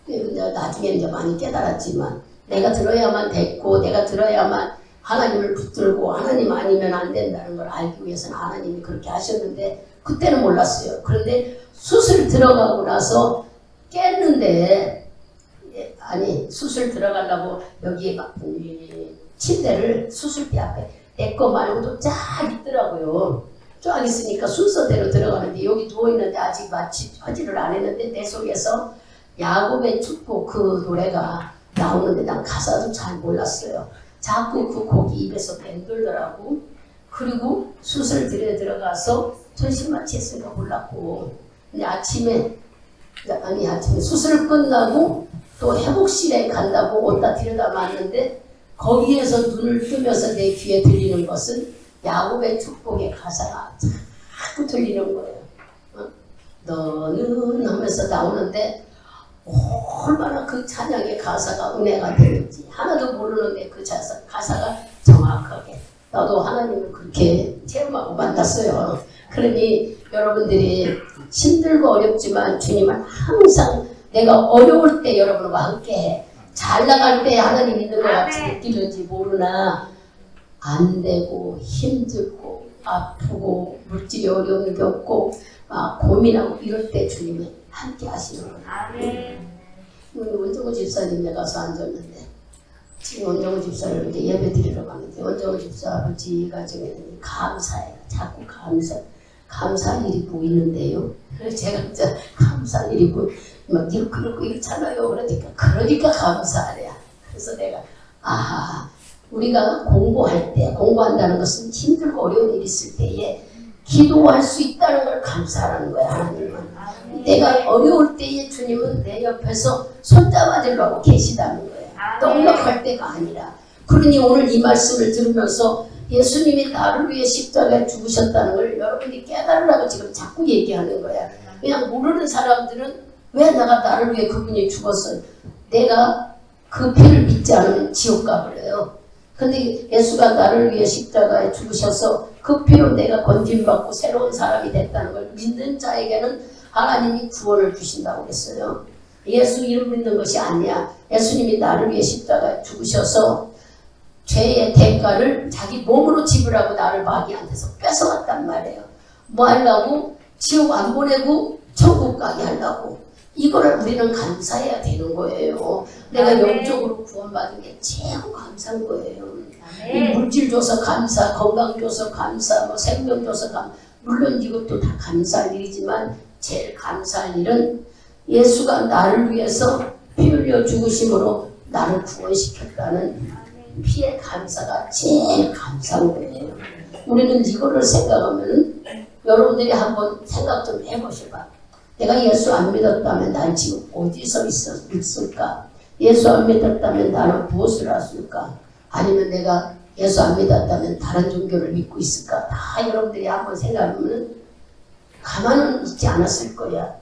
내가 나중에 이제 많이 깨달았지만 내가 들어야만 됐고 내가 들어야만 하나님을 붙들고 하나님 아니면 안 된다는 걸 알기 위해서는 하나님이 그렇게 하셨는데 그때는 몰랐어요. 그런데 수술 들어가고 나서 깼는데 아니 수술 들어가려고 여기 막 침대를 수술대 앞에 내 거 말고도 쫙 있더라고요. 쫙 있으니까 순서대로 들어가는데 여기 누워있는데 아직 마치 화질을 안 했는데 내 속에서 야곱의 축복 그 노래가 나오는데 난 가사도 잘 몰랐어요. 자꾸 그 곡이 입에서 맴돌더라고. 그리고 수술실에 들어가서 전신마취 했으니까 몰랐고 근데 아침에 수술 끝나고 또 회복실에 간다고 옷다 들여다봤는데 거기에서 눈을 뜨면서 내 귀에 들리는 것은 야곱의 축복의 가사가 자꾸 들리는 거예요. 너는 하면서 나오는데 얼마나 그 찬양의 가사가 은혜가 되는지 하나도 모르는데 그 가사가 정확하게 나도 하나님을 그렇게 체험하고 만났어요. 그러니 여러분들이 힘들고 어렵지만 주님은 항상 내가 어려울 때 여러분과 함께해. 잘 나갈 때 하나님 있는 것 같이 느끼는지 모르나 안 되고 힘들고 아프고 물질이 어려움이 겪고 막 고민하고 이럴 때 주님이 함께 하시는 거예요. 원정호 집사님에 가서 앉았는데 지금 원정호 집사를 이제 예배 드리러 가는데 원정호 집사 아버지가 저기는 감사해요. 자꾸 감사할 일이 보이는데요. 그래서 제가 진짜 감사할 일이 막 이렇고 이렇잖아요. 그러니까 감사하래요. 그래서 내가 우리가 공부할 때 공부한다는 것은 힘들고 어려운 일이 있을 때에 기도할 수 있다는 걸 감사하라는 거야. 하나님은 내가 어려울 때에 주님은 내 옆에서 손잡아주려고 계시다는 거예요. 떡락할 때가 아니라 그러니 오늘 이 말씀을 들으면서 예수님이 나를 위해 십자가에 죽으셨다는 걸 여러분이 깨달으라고 지금 자꾸 얘기하는 거야. 그냥 모르는 사람들은 왜 나를 위해 그분이 죽었어요? 내가 그 피를 믿지 않으면 지옥 가버려요. 근데 예수가 나를 위해 십자가에 죽으셔서 그 피로 내가 건짐받고 새로운 사람이 됐다는 걸 믿는 자에게는 하나님이 구원을 주신다고 했어요. 예수 이름 믿는 것이 아니야. 예수님이 나를 위해 십자가에 죽으셔서 죄의 대가를 자기 몸으로 지불하고 나를 마귀한테서 뺏어왔단 말이에요. 뭐 하려고? 지옥 안 보내고 천국 가게 하려고. 이거를 우리는 감사해야 되는 거예요. 내가 영적으로 구원받은 게 제일 감사한 거예요. 이 물질 줘서 감사, 건강 줘서 감사, 뭐 생명 줘서 감사. 물론 이것도 다 감사할 일이지만 제일 감사할 일은 예수가 나를 위해서 피 흘려 죽으심으로 나를 구원시켰다는 피의 감사가 제일 감사한 거예요. 우리는 이거를 생각하면 여러분들이 한번 생각 좀 해보셔봐. 내가 예수 안 믿었다면 난 지금 어디서 있을까? 예수 안 믿었다면 나는 무엇을 했을까? 아니면 내가 예수 안 믿었다면 다른 종교를 믿고 있을까? 다 여러분들이 한번 생각하면 가만은 있지 않았을 거야.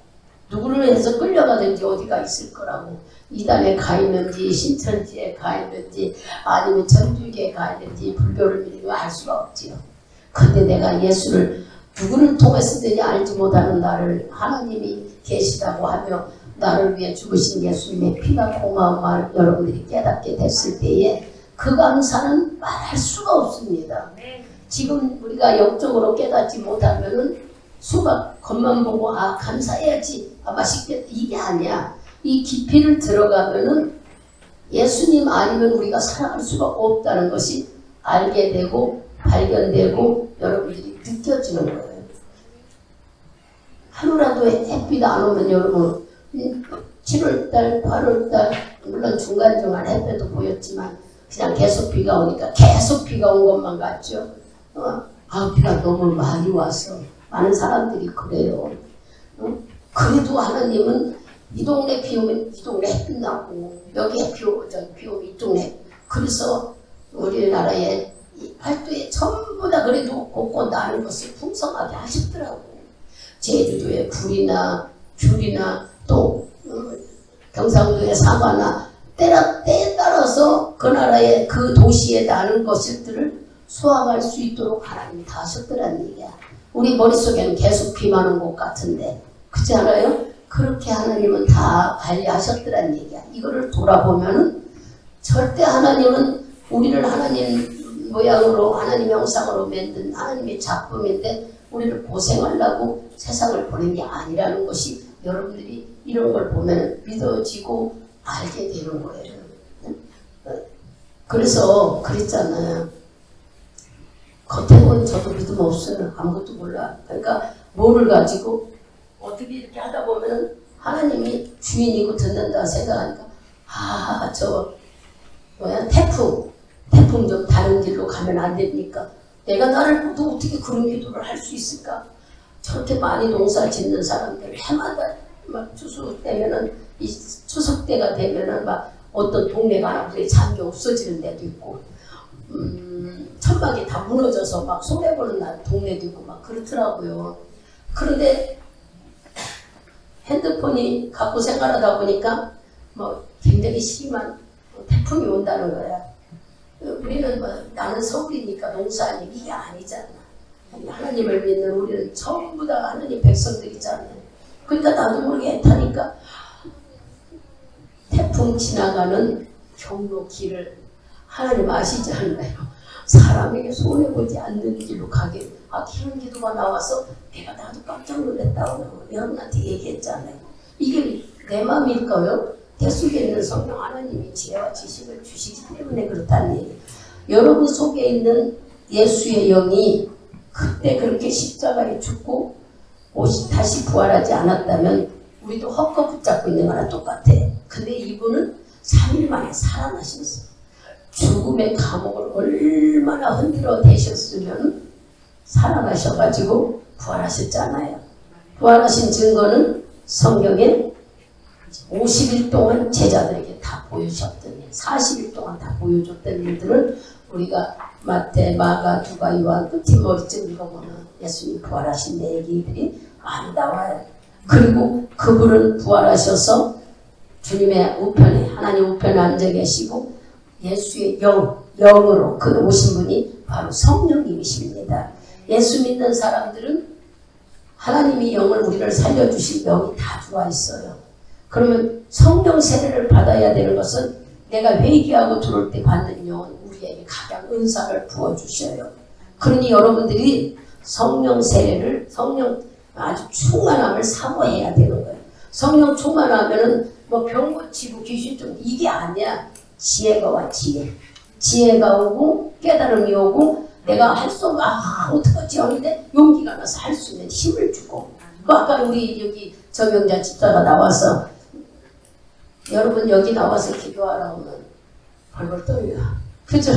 누구를 해서 끌려가든지 어디가 있을 거라고. 이단에 가 있는지 신천지에 가 있는지 아니면 천주교에 가 있는지 불교를 믿는 거 알 수가 없지요. 근데 내가 예수를 누구를 통해서든지 알지 못하는 나를 하나님이 계시다고 하며 나를 위해 죽으신 예수님의 피가 고마운 말 여러분들이 깨닫게 됐을 때에 그 감사는 말할 수가 없습니다. 지금 우리가 영적으로 깨닫지 못하면은 수박 겉만 보고 아 감사해야지 아 맛있겠다 이게 아니야. 이 깊이를 들어가면은 예수님 아니면 우리가 살아갈 수가 없다는 것이 알게 되고 발견되고 여러분들이 느껴지는 거예요. 하루라도 햇빛 안 오면 여러분 7월달 8월달 물론 중간중간 햇볕도 보였지만 그냥 계속 비가 오니까 계속 비가 온 것만 같죠. 아 비가 너무 많이 와서 많은 사람들이 그래요. 그래도 하나님은 이 동네 비 오면 이 동네 햇빛 나고 여기에 비 오면 이 동네. 그래서 우리나라의 팔도에 전부 다 그래도 곳곳 나는 것을 풍성하게 하셨더라고. 제주도의 굴이나 귤이나 또 경상도의 사과나 때에 따라서 그 나라의 그 도시에 나는 것들을 수확할 수 있도록 하나님이 다 하셨더란 얘기야. 우리 머릿속에는 계속 비만 온 것 같은데 그렇지 않아요? 그렇게 하나님은 다 관리하셨더란 얘기야. 이거를 돌아보면은 절대 하나님은 우리를 하나님 모양으로 하나님 형상으로 만든 하나님의 작품인데 우리를 고생하려고 세상을 보낸 게 아니라는 것이 여러분들이 이런 걸 보면 믿어지고 알게 되는 거예요. 그래서 그랬잖아요. 겉에 보면 저도 믿음 없어요. 아무것도 몰라. 그러니까 뭐를 가지고 어떻게 이렇게 하다 보면 하나님이 주인이고 듣는다 생각하니까 태풍 좀 다른 길로 가면 안 됩니까? 내가 나를 또 어떻게 그런 기도를 할 수 있을까? 저렇게 많이 농사 짓는 사람들 해마다 막 추수 때면은 이 추석 때가 되면은 막 어떤 동네가 하나 잠겨 없어지는 데도 있고 천막이 다 무너져서 막 손해보는 동네도 있고 막 그렇더라고요. 그런데 핸드폰이 갖고 생활하다 보니까 뭐 굉장히 심한 태풍이 온다는 거야. 우리는 뭐 나는 서울이니까 농사하니 이게 아니잖아. 하나님을 믿는 우리는 전부 다 하나님 백성들이잖아요. 그러니까 나도 모르게 타니까 태풍 지나가는 경로 길을 하나님 아시지 않나요? 사람에게 손해보지 않는 길로 가게. 그런 기도가 나와서 나도 깜짝 놀랐다고 여러분한테 얘기했잖아요. 이게 내 마음일까요? 내 속에 있는 성령 하나님이 지혜와 지식을 주시기 때문에 그렇다는 얘기예요. 여러분 속에 있는 예수의 영이 그때 그렇게 십자가에 죽고 다시 부활하지 않았다면 우리도 헛거 붙잡고 있는 거랑 똑같아. 근데 이분은 3일 만에 살아나셨어. 죽음의 감옥을 얼마나 흔들어 대셨으면 살아나셔가지고 부활하셨잖아요. 부활하신 증거는 성경에 50일 동안 제자들에게 다 보여주셨더니 40일 동안 다 보여줬던 일들을 우리가 마태, 마가, 누가, 요한 그 뒷머리쯤 읽어보면 예수님 부활하신 내 얘기들이 많이 나와요. 그리고 그분은 부활하셔서 주님의 우편에, 하나님 우편에 앉아 계시고 예수의 영으로 그 오신 분이 바로 성령님이십니다. 예수 믿는 사람들은 하나님이 영을 우리를 살려주신 영이 다 들어와 있어요. 그러면 성령 세례를 받아야 되는 것은 내가 회개하고 들어올 때 받는 영은 우리에게 가장 은사를 부어주셔요. 그러니 여러분들이 성령 세례를, 성령 아주 충만함을 사모해야 되는 거예요. 성령 충만하면은 뭐 병 고치고 귀신 좀 이게 아니야. 지혜가 와, 지혜가 오고 깨달음이 오고 내가 할 수 없고 어떡하지 하는데 용기가 나서 할 수 있는 힘을 주고. 아까 우리 여기 정영자 집사가 나와서 여러분 여기 나와서 기도하라고 하면 벌벌 떨려. 그죠?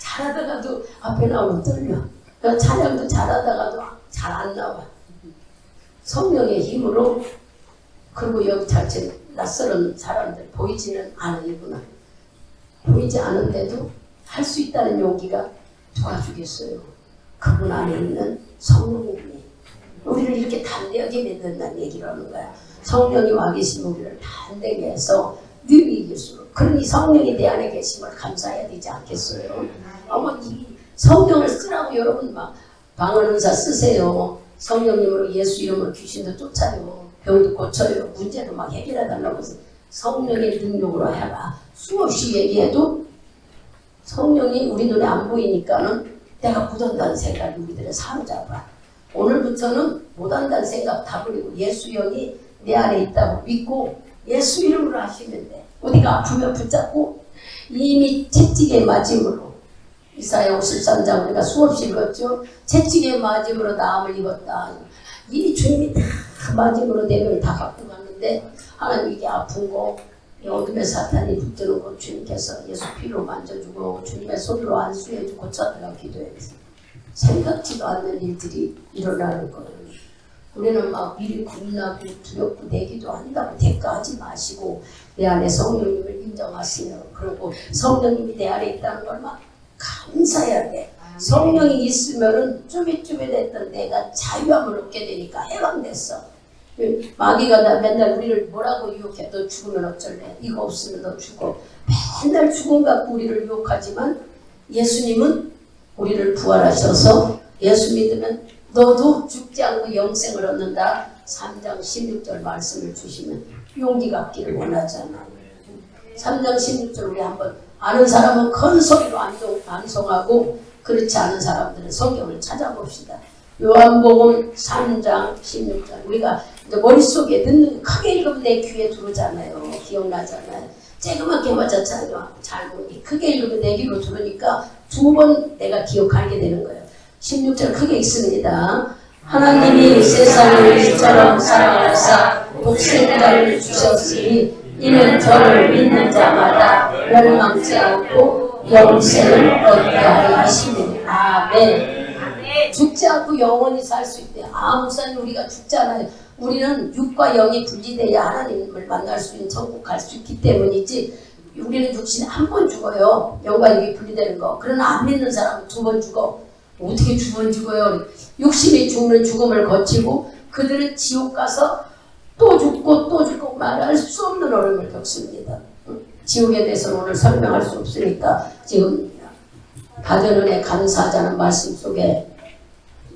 잘하다가도 앞에 나오면 떨려. 찬양도 잘하다가도 잘 안 나와. 성령의 힘으로. 그리고 여기 자체 낯설은 사람들 보이지는 않으구나. 보이지 않은데도 할 수 있다는 용기가 도와주겠어요. 그분 안에 있는 성령님이 우리를 이렇게 담대하게 믿는다는 얘기를 하는 거야. 성령이 와 계신 우리를 담대하게 해서 늘 이길수록. 그러니 성령이 내 안에 계심을 감사해야 되지 않겠어요? 이 성령을 쓰라고 여러분 막 방언은사 쓰세요. 성령님으로 예수 이름으로 귀신도 쫓아요. 병도 고쳐요. 문제도 막 해결해달라고 해서 성령의 능력으로 해봐. 수없이 얘기해도 성령이 우리 눈에 안 보이니까는 내가 못한다는 생각이 우리들을 사로잡아. 오늘부터는 못한다는 생각 다 버리고 예수 영이 내 안에 있다고 믿고 예수 이름으로 하시면 돼. 어디가 아프면 붙잡고 이미 채찍에 맞음으로 이사야 53장 우리가 수없이 읽었죠. 채찍에 맞음으로 나음을 입었다. 이미 주님이 다 맞음으로 내 걸 다 갖고 갔는데 하나님 이게 아픈 거 어둠의 사탄이 붙드는 거 주님께서 예수 피로 만져주고 주님의 손으로 안수해주고 고쳐달라고 기도했어요. 생각지도 않는 일들이 일어나는 거예요. 우리는 막 미리 겁나고 두렵고 내기도 한다고 대가하지 마시고 내 안에 성령님을 인정하시며 그리고 성령님이 내 안에 있다는 걸 막 감사해야 돼. 성령이 있으면은 쭈삣쭈삣했던 내가 자유함을 얻게 되니까 해방됐어. 마귀가 나 맨날 우리를 뭐라고 유혹해. 너 죽으면 어쩔래? 이거 없으면 너 죽어. 맨날 죽음 갖고 우리를 유혹하지만 예수님은 우리를 부활하셔서 예수 믿으면 너도 죽지 않고 영생을 얻는다. 3장 16절 말씀을 주시면 용기 갖기를 원하잖아요. 3장 16절 우리 한번 아는 사람은 큰 소리로 암송하고 그렇지 않은 사람들은 성경을 찾아봅시다. 요한복음 3장 16절 우리가 이제 머릿속에 듣는 크게 읽으면 내 귀에 들어오잖아요. 기억나잖아요. 쬐그맣게 맞았잖아요. 잘 보니 크게 읽으면 내 귀로 들으니까 두 번 내가 기억하게 되는 거예요. 16절 크게 읽습니다. 하나님이 세상을 이처럼 사랑하사 독생자를 주셨으니 이는 저를 믿는 자마다 멸망치 않고 영생을 얻게 하려 하시니 아멘. 죽지 않고 영원히 살 수 있대요. 목사님 우리가 죽잖아요. 우리는 육과 영이 분리돼야 하나님을 만날 수 있는 천국 갈 수 있기 때문이지 우리는 육신에 한 번 죽어요. 영과 영이 분리되는 거. 그러나 안 믿는 사람은 두 번 죽어. 어떻게 두 번 죽어요? 육신이 죽는 죽음을 거치고 그들은 지옥 가서 또 죽고 말할 수 없는 어려움을 겪습니다. 지옥에 대해서는 오늘 설명할 수 없으니까 지금 받은 은혜 감사하자는 말씀 속에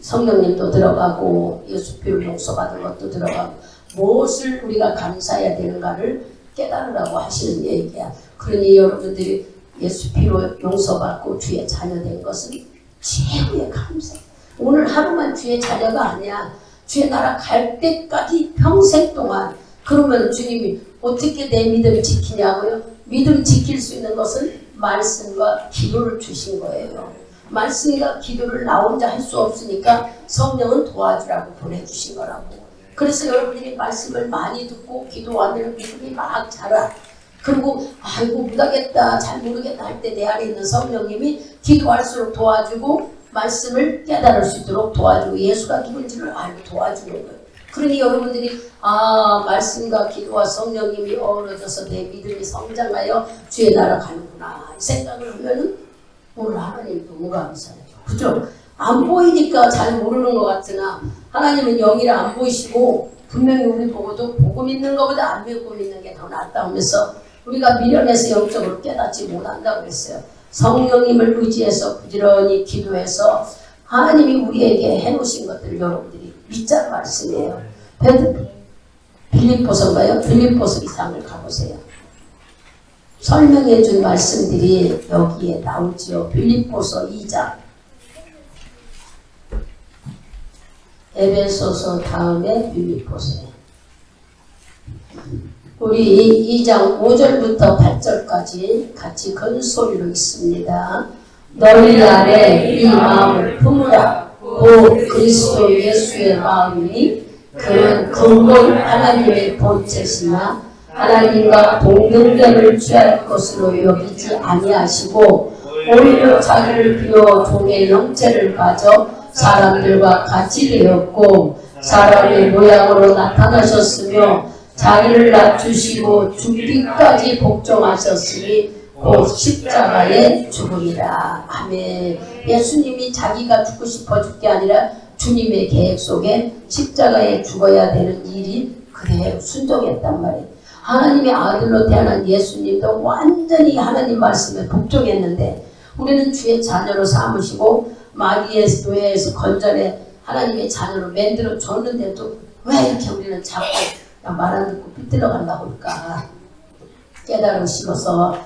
성령님도 들어가고 예수 피로 용서받은 것도 들어가고 무엇을 우리가 감사해야 되는가를 깨달으라고 하시는 얘기야. 그러니 여러분들이 예수 피로 용서받고 주의 자녀된 것은 최고의 감사. 오늘 하루만 주의 자녀가 아니야. 주의 나라 갈 때까지 평생 동안. 그러면 주님이 어떻게 내 믿음을 지키냐고요? 믿음 지킬 수 있는 것은 말씀과 기도를 주신 거예요. 말씀과 기도를 나 혼자 할 수 없으니까 성령은 도와주라고 보내주신 거라고. 그래서 여러분들이 말씀을 많이 듣고 기도하면 믿음이 막 자라. 그리고 아이고 못하겠다 잘 모르겠다 할 때 내 안에 있는 성령님이 기도할수록 도와주고 말씀을 깨달을 수 있도록 도와주고 예수가 누군지를 알고 도와주는 거예요. 그러니 여러분들이 말씀과 기도와 성령님이 어우러져서 내 믿음이 성장하여 주의 나라 가는구나 이 생각을 하면은 오늘 하나님 너무 감사해요. 그죠? 안 보이니까 잘 모르는 것 같으나 하나님은 영이라 안 보이시고 분명히 우리 보고도 보고 믿는 것보다 안 믿고 믿는 게 더 낫다 하면서 우리가 미련해서 영적으로 깨닫지 못한다고 그랬어요. 성령님을 의지해서 부지런히 기도해서 하나님이 우리에게 해놓으신 것들을 여러분들이 믿자는 말씀이에요. 빌립보서인가요? 빌립보서 2장을 가보세요. 설명해 준 말씀들이 여기에 나오지요. 빌립보서 2장. 에베소서 다음에 빌립보서예요. 우리 2장 5절부터 8절까지 같이 큰 소리로 읽습니다. 너희 안에 이 마음을 품으라. 오 그리스도 예수의 마음이 그는 근본 하나님의 본체시나 하나님과 동등됨을 취할 것으로 여기지 아니하시고 오히려 자기를 비워 종의 형체를 가져 사람들과 같이 되었고 사람의 모양으로 나타나셨으며 자기를 낮추시고 죽기까지 복종하셨으니 곧 십자가에 죽으리라. 아멘. 예수님이 자기가 죽고 싶어 죽게 아니라 주님의 계획 속에 십자가에 죽어야 되는 일이 그대로 순종했단 말이에요. 하나님의 아들로 태어난 예수님도 완전히 하나님 말씀에 복종했는데 우리는 주의 자녀로 삼으시고 마귀의 노예에서 건전해 하나님의 자녀로 만들어 줬는데도 왜 이렇게 우리는 자꾸 말 안 듣고 삐뚤어 간다고 할까? 깨달으시고서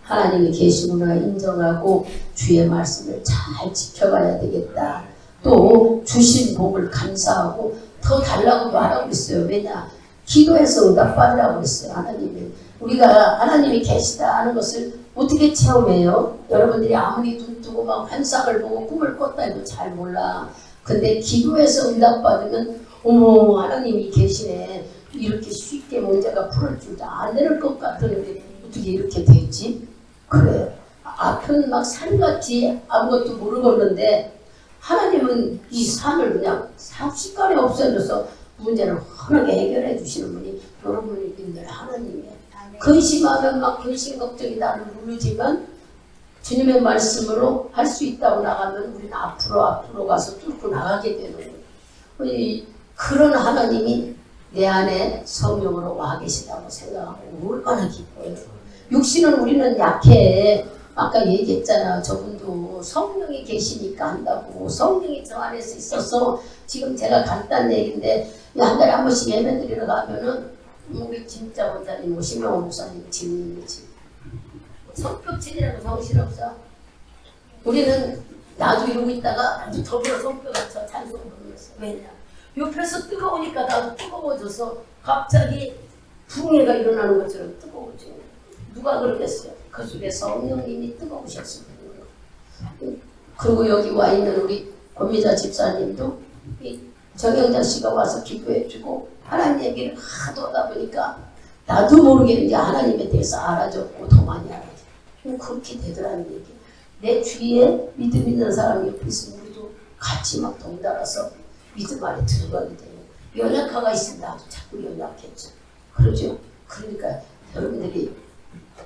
하나님이 계시구나 인정하고 주의 말씀을 잘 지켜가야 되겠다. 또 주신 복을 감사하고 더 달라고도 하라고 했어요. 왜냐? 기도해서 응답받으라고 했어요. 하나님이. 우리가 하나님이 계시다 하는 것을 어떻게 체험해요? 여러분들이 아무리 눈 뜨고 막 환상을 보고 꿈을 꿨다 해도 잘 몰라. 근데 기도해서 응답받으면 어머 하나님이 계시네. 이렇게 쉽게 문제가 풀을 줄도 안 되는 것 같은데 어떻게 이렇게 됐지? 그래요. 앞은 막 산같이 아무것도 모르겠는데 하나님은 이 산을 그냥 삽시간에 없애줘서 문제를 환하게 해결해 주시는 분이 여러분이 믿는 하나님이에요. 근심하면 막 근심 걱정이 나를 누르지만 주님의 말씀으로 할 수 있다고 나가면 우리는 앞으로 가서 뚫고 나가게 되는 거예요. 그런 하나님이 내 안에 성령으로 와 계시다고 생각하고 얼마나 기뻐요. 육신은 우리는 약해. 아까 얘기했잖아. 저분도 성령이 계시니까 한다고. 성령이 저 안에서 있어서 지금 제가 간단한 얘기인데 한 달에 한 번씩 예배 드리러 가면은 우리 진짜 원장님, 신명호 목사님 진이지. 성격진이라고 정신없어. 우리는 나도 이러고 있다가 아주 더불어 성격을 찬송 부르면서. 왜냐? 옆에서 뜨거우니까 나도 뜨거워져서 갑자기 붕해가 일어나는 것처럼 뜨거워져. 누가 그러겠어요? 그 속에 성령님이 뜨거우셨을 거예요. 그리고 여기 와 있는 우리 권미자 집사님도 정영자 씨가 와서 기도해주고 하나님 얘기를 하도 하다 보니까 나도 모르게 이제 하나님에 대해서 알아줬고 더 많이 알아줘. 그렇게 되더라는 얘기. 내 주위에 믿음 있는 사람이 옆에 있으면 우리도 같이 막 덩달아서 믿음 안에 들어가게 돼요. 연약화가 있으면 나도 자꾸 연약했죠. 그러죠. 그러니까 여러분들이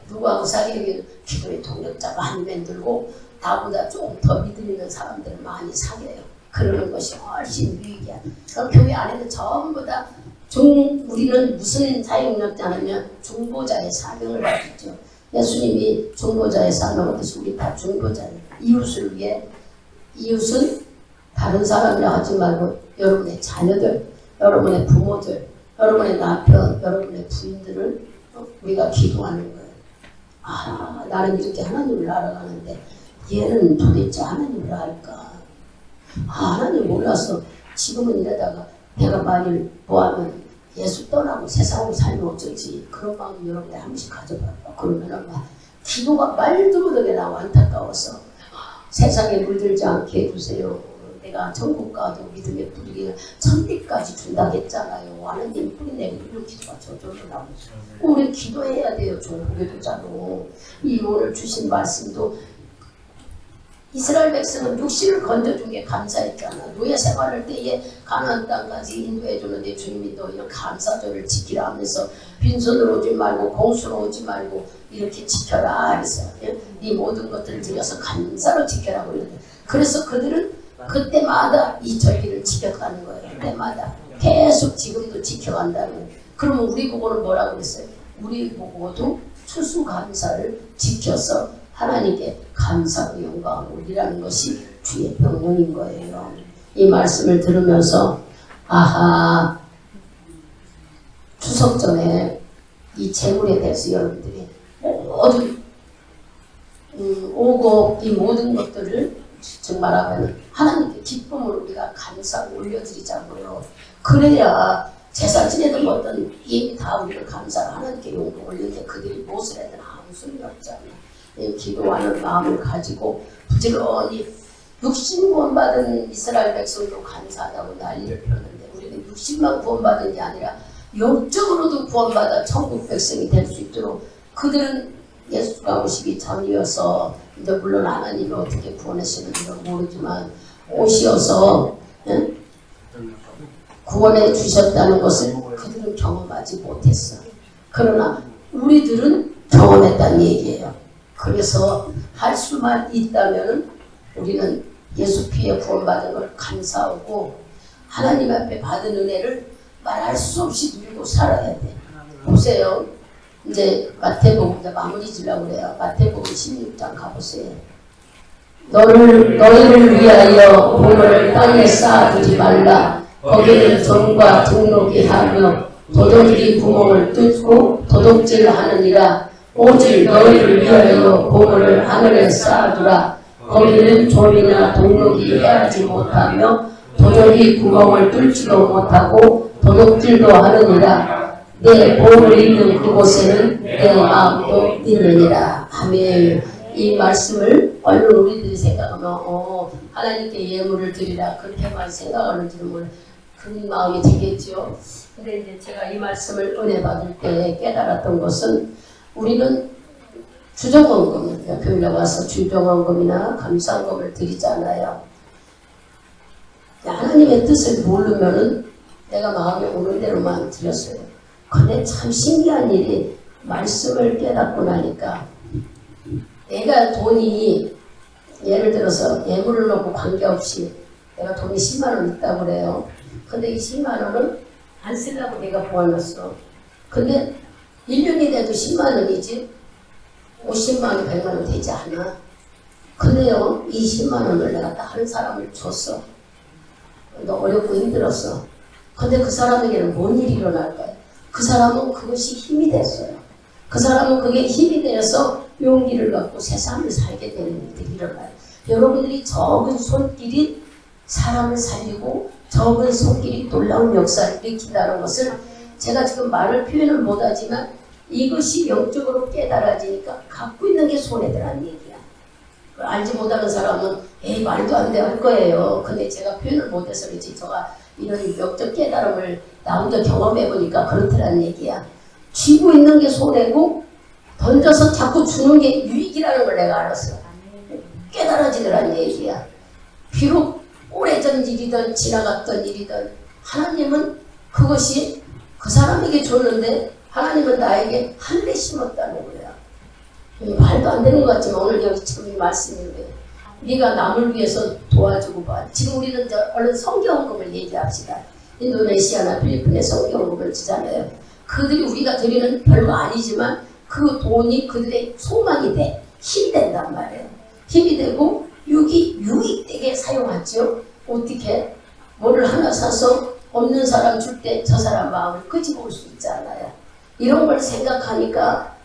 누구하고 사귀는 기도의 동력자 많이 만들고 나보다 좀 더 믿음 있는 사람들을 많이 사귀어요. 그러는 것이 훨씬 유익이야. 그럼 교회 안에는 전부 다 우리는 무슨 사역력자냐면 중보자의 사명을 가졌죠. 예수님이 중보자의 사명을 가지고 우리 다 중보자예요. 이웃을 위해. 이웃은 다른 사람이라 하지 말고 여러분의 자녀들, 여러분의 부모들, 여러분의 남편, 여러분의 부인들을 우리가 기도하는 거예요. 나는 이렇게 하나님을 알아가는데 얘는 도대체 하나님을 알까? 하나님 몰라서 지금은 이러다가 내가 만일 뭐하면 예수 떠나고 세상으로 살면 어쩌지? 그런 마음 여러분이 한 번씩 가져봐요. 그러면은 막 기도가 말도 못하게 나와. 안타까워서 세상에 물들지 않게 해주세요. 내가 천국 가도 믿음의 뿌리가 천대까지 준다고 했잖아요. 하나님 뿌리내고 이런 기도가 저절로 나오죠. 우리 기도해야 돼요. 종교도자로. 이 오늘 주신 말씀도 이스라엘 백성은 육신을 건져준 게 감사했잖아. 노예 생활할 때에 가나안 땅까지 인도해 주는데 주님이 너 이런 감사절을 지키라 하면서 빈손으로 오지 말고 공수로 오지 말고 이렇게 지켜라 그랬어요. 네 모든 것들을 들여서 감사로 지켜라 그랬는데 그래서 그들은 그때마다 이 절기를 지켜가는 거예요. 그때마다 계속 지금도 지켜간다는 거예요. 그러면 우리 보고는 뭐라고 그랬어요? 우리 보고도 추수감사를 지켜서 하나님께 감사로 영광을 올리라는 것이 주의 명령인 거예요. 이 말씀을 들으면서 아하, 추석 전에 이 재물에 대해서 여러분들이 모든 오고 이 모든 것들을 정말 하면 하나님께 기쁨을 우리가 감사로 올려드리자고요. 그래야 제사 지내던 어떤 이미 다 우리를 감사로 하나님께 용도 올리는데 그들이 무엇을 해든 아무 소용이 없잖아. 기도하는 마음을 가지고 부지런히 육신 구원받은 이스라엘 백성도 감사하다고 난리를 폈는데 우리는 육신만 구원받은 게 아니라 영적으로도 구원받아 천국 백성이 될 수 있도록 그들은 예수가 오시기 전이어서 이제 물론 하나님이 어떻게 구원하시는지는 모르지만 오시어서 구원해 주셨다는 것을 그들은 경험하지 못했어. 그러나 우리들은 경험했다는 얘기예요. 그래서 할 수만 있다면 우리는 예수 피에 구원받은 걸 감사하고 하나님 앞에 받은 은혜를 말할 수 없이 누리고 살아야 돼. 보세요. 이제 마태복음 이제 마무리 지려고 그래요. 마태복음 16장 가보세요. 너희를 위하여 보물을 땅에 쌓아두지 말라. 거기는 종과 등록이 하며 도둑이 구멍을 뚫고 도둑질하느니라. 오직 너희를 위하여 보물을 하늘에 쌓아두라. 거기는 좀이나 동록이 해하지 못하며 도적이 구멍을 뚫지도 못하고 도둑질도 하느니라. 내 보물이 있는 그곳에는 내 마음도 있느니라. 아멘. 이 말씀을 얼른 우리들이 생각하면 하나님께 예물을 드리라 그렇게만 생각하는지는 몰라. 그런 마음이 들겠죠. 근데 이제 제가 이 말씀을 은혜 받을 때 깨달았던 것은 우리는 주정원금, 교회에 와서 주정원금이나 감사원금을 드리잖아요. 하나님의 뜻을 모르면은 내가 마음에 오는 대로만 드렸어요. 근데 참 신기한 일이 말씀을 깨닫고 나니까 내가 돈이 예를 들어서 예물을 놓고 관계없이 내가 돈이 10만 원 있다고 그래요. 근데 이 10만 원은 안 쓰려고 내가 모아놨어. 근데 1년이 돼도 10만 원이지 50만 원, 100만 원 되지 않아. 근데요, 이 10만 원을 내가 다른 사람을 줬어. 너 어렵고 힘들었어. 근데 그 사람에게는 뭔 일이 일어날까요? 그 사람은 그것이 힘이 됐어요. 그 사람은 그게 힘이 되어서 용기를 갖고 세상을 살게 되는 일들이 일어나요. 여러분들이 적은 손길이 사람을 살리고 적은 손길이 놀라운 역사를 일으킨다는 것을 제가 지금 말을 표현을 못하지만 이것이 영적으로 깨달아지니까 갖고 있는 게 손해더라는 얘기야. 알지 못하는 사람은 에이 말도 안 돼 할 거예요. 근데 제가 표현을 못해서 그렇지 제가 이런 영적 깨달음을 나 혼자 경험해보니까 그렇더라는 얘기야. 쥐고 있는 게 손해고 던져서 자꾸 주는 게 유익이라는 걸 내가 알았어. 깨달아지더라는 얘기야. 비록 오래전 일이든 지나갔던 일이든 하나님은 그것이 그 사람에게 줬는데 하나님은 나에게 한 대 심었다는 거야. 말도 안 되는 것 같지만 오늘 여기 지금 이 말씀인데 네가 남을 위해서 도와주고 봐. 지금 우리는 얼른 성경금을 얘기합시다. 인도네시아나 필리핀에 성경금을 주잖아요. 그들이 우리가 드리는 별거 아니지만 그 돈이 그들의 소망이 돼. 힘이 된단 말이에요. 힘이 되고 유익되게 사용하죠. 어떻게? 뭐를 하나 사서 없는 사람 줄 때 저 사람 마음을 끄집어 올 수 있잖아요. 이런 걸 생각하니까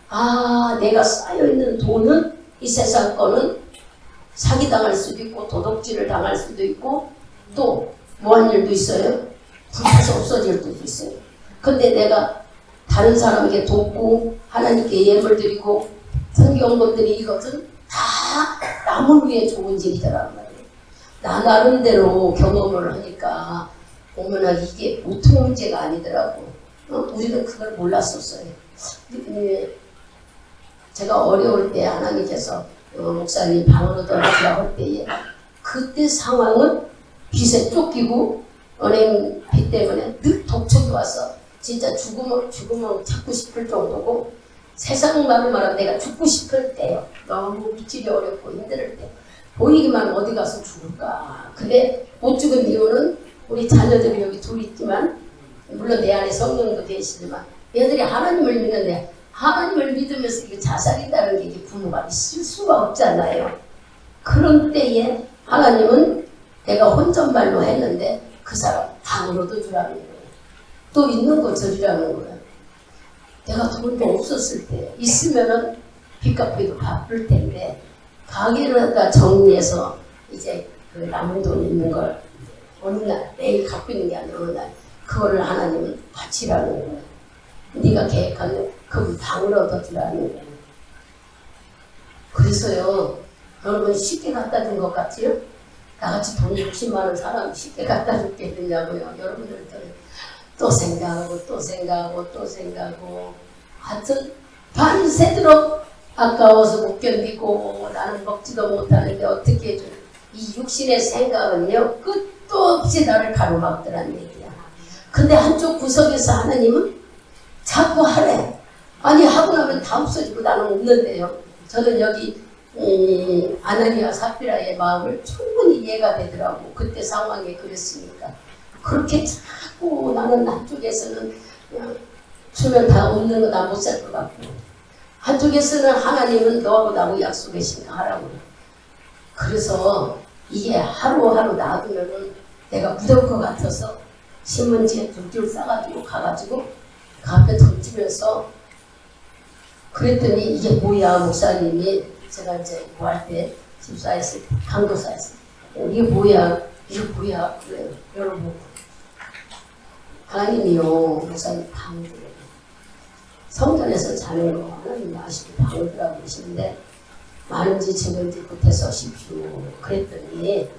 내가 쌓여있는 돈은 이 세상 거는 사기당할 수도 있고 도둑질을 당할 수도 있고 또 뭐한 일도 있어요. 불타서 없어질 수도 있어요. 근데 내가 다른 사람에게 돕고 하나님께 예물 드리고 성경건들이 이것은 다 남을 위해 좋은 일이더란 말이에요. 나 나름대로 경험을 하니까 어머나 이게 보통 문제가 아니더라고. 우리는 그걸 몰랐었어요. 제가 어려울 때 하나님께서 목사님 방으로 들어갈 때에 그때 상황은 빚에 쫓기고 은행 빚 때문에 늘 독촉이 와서 진짜 죽으면 찾고 싶을 정도고 세상 말을 말하면 내가 죽고 싶을 때요. 너무 미치기 어렵고 힘들 때 보이기만 하면 어디 가서 죽을까. 근데 못 죽은 이유는 우리 자녀들이 여기 둘 있지만 물론 내 안에 성령도 계시지만 얘들이 하나님을 믿는데 하나님을 믿으면서 이게 자살이라는 게 이게 부모가 있을 수가 없잖아요. 그런 때에 하나님은 내가 혼잣말로 했는데 그 사람 방으로도 주라는 거예요. 또 있는 거 저리라는 거예요. 내가 돈도 없었을 때 있으면은 빚 갚기도 바쁠 텐데 가게를 정리해서 이제 그 남은 돈 있는 걸 어느 날 매일 갖고 있는 게 아니라 어느 날 그거를 하나님은 바치라는 거예요. 네가 계획하는 그 방으로 얻어주라는 거예요. 그래서요 여러분 쉽게 갖다 준 것 같아요? 나같이 돈 60만 원 사람 쉽게 갖다 줬겠느냐고요. 여러분들은 또 생각하고 또 생각하고 또 생각하고 하여튼 밤새도록 아까워서 못 견디고 나는 먹지도 못하는데 어떻게 해줘. 이 육신의 생각은요 끝도 없이 나를 가로막더란 얘기야. 근데 한쪽 구석에서 하나님은 자꾸 하래. 아니 하고 나면 다 없어지고 나는 없는데요. 저는 여기 아나니아 사피라의 마음을 충분히 이해가 되더라고. 그때 상황에 그랬으니까. 그렇게 자꾸 나는 한쪽에서는 주면 다 없는 거 나 못 살 것 같고 한쪽에서는 하나님은 너하고 나하고 약속했으니까 하라고. 그래서 이게 하루하루 놔두면은 내가 무더울 것 같아서 신문지에 둘줄 싸가지고 가가지고 그 앞에 던지면서 그랬더니 이게 뭐야 목사님이 제가 이제 뭐 할 때 집사했을 때 강도사였을 때 이게 뭐야 그래요. 여러분 하나님이요 목사님 방들 성전에서 자는 거 하나님 아시고 방들하고 계시는데 많은지 적은지 끝에 써십시오. 그랬더니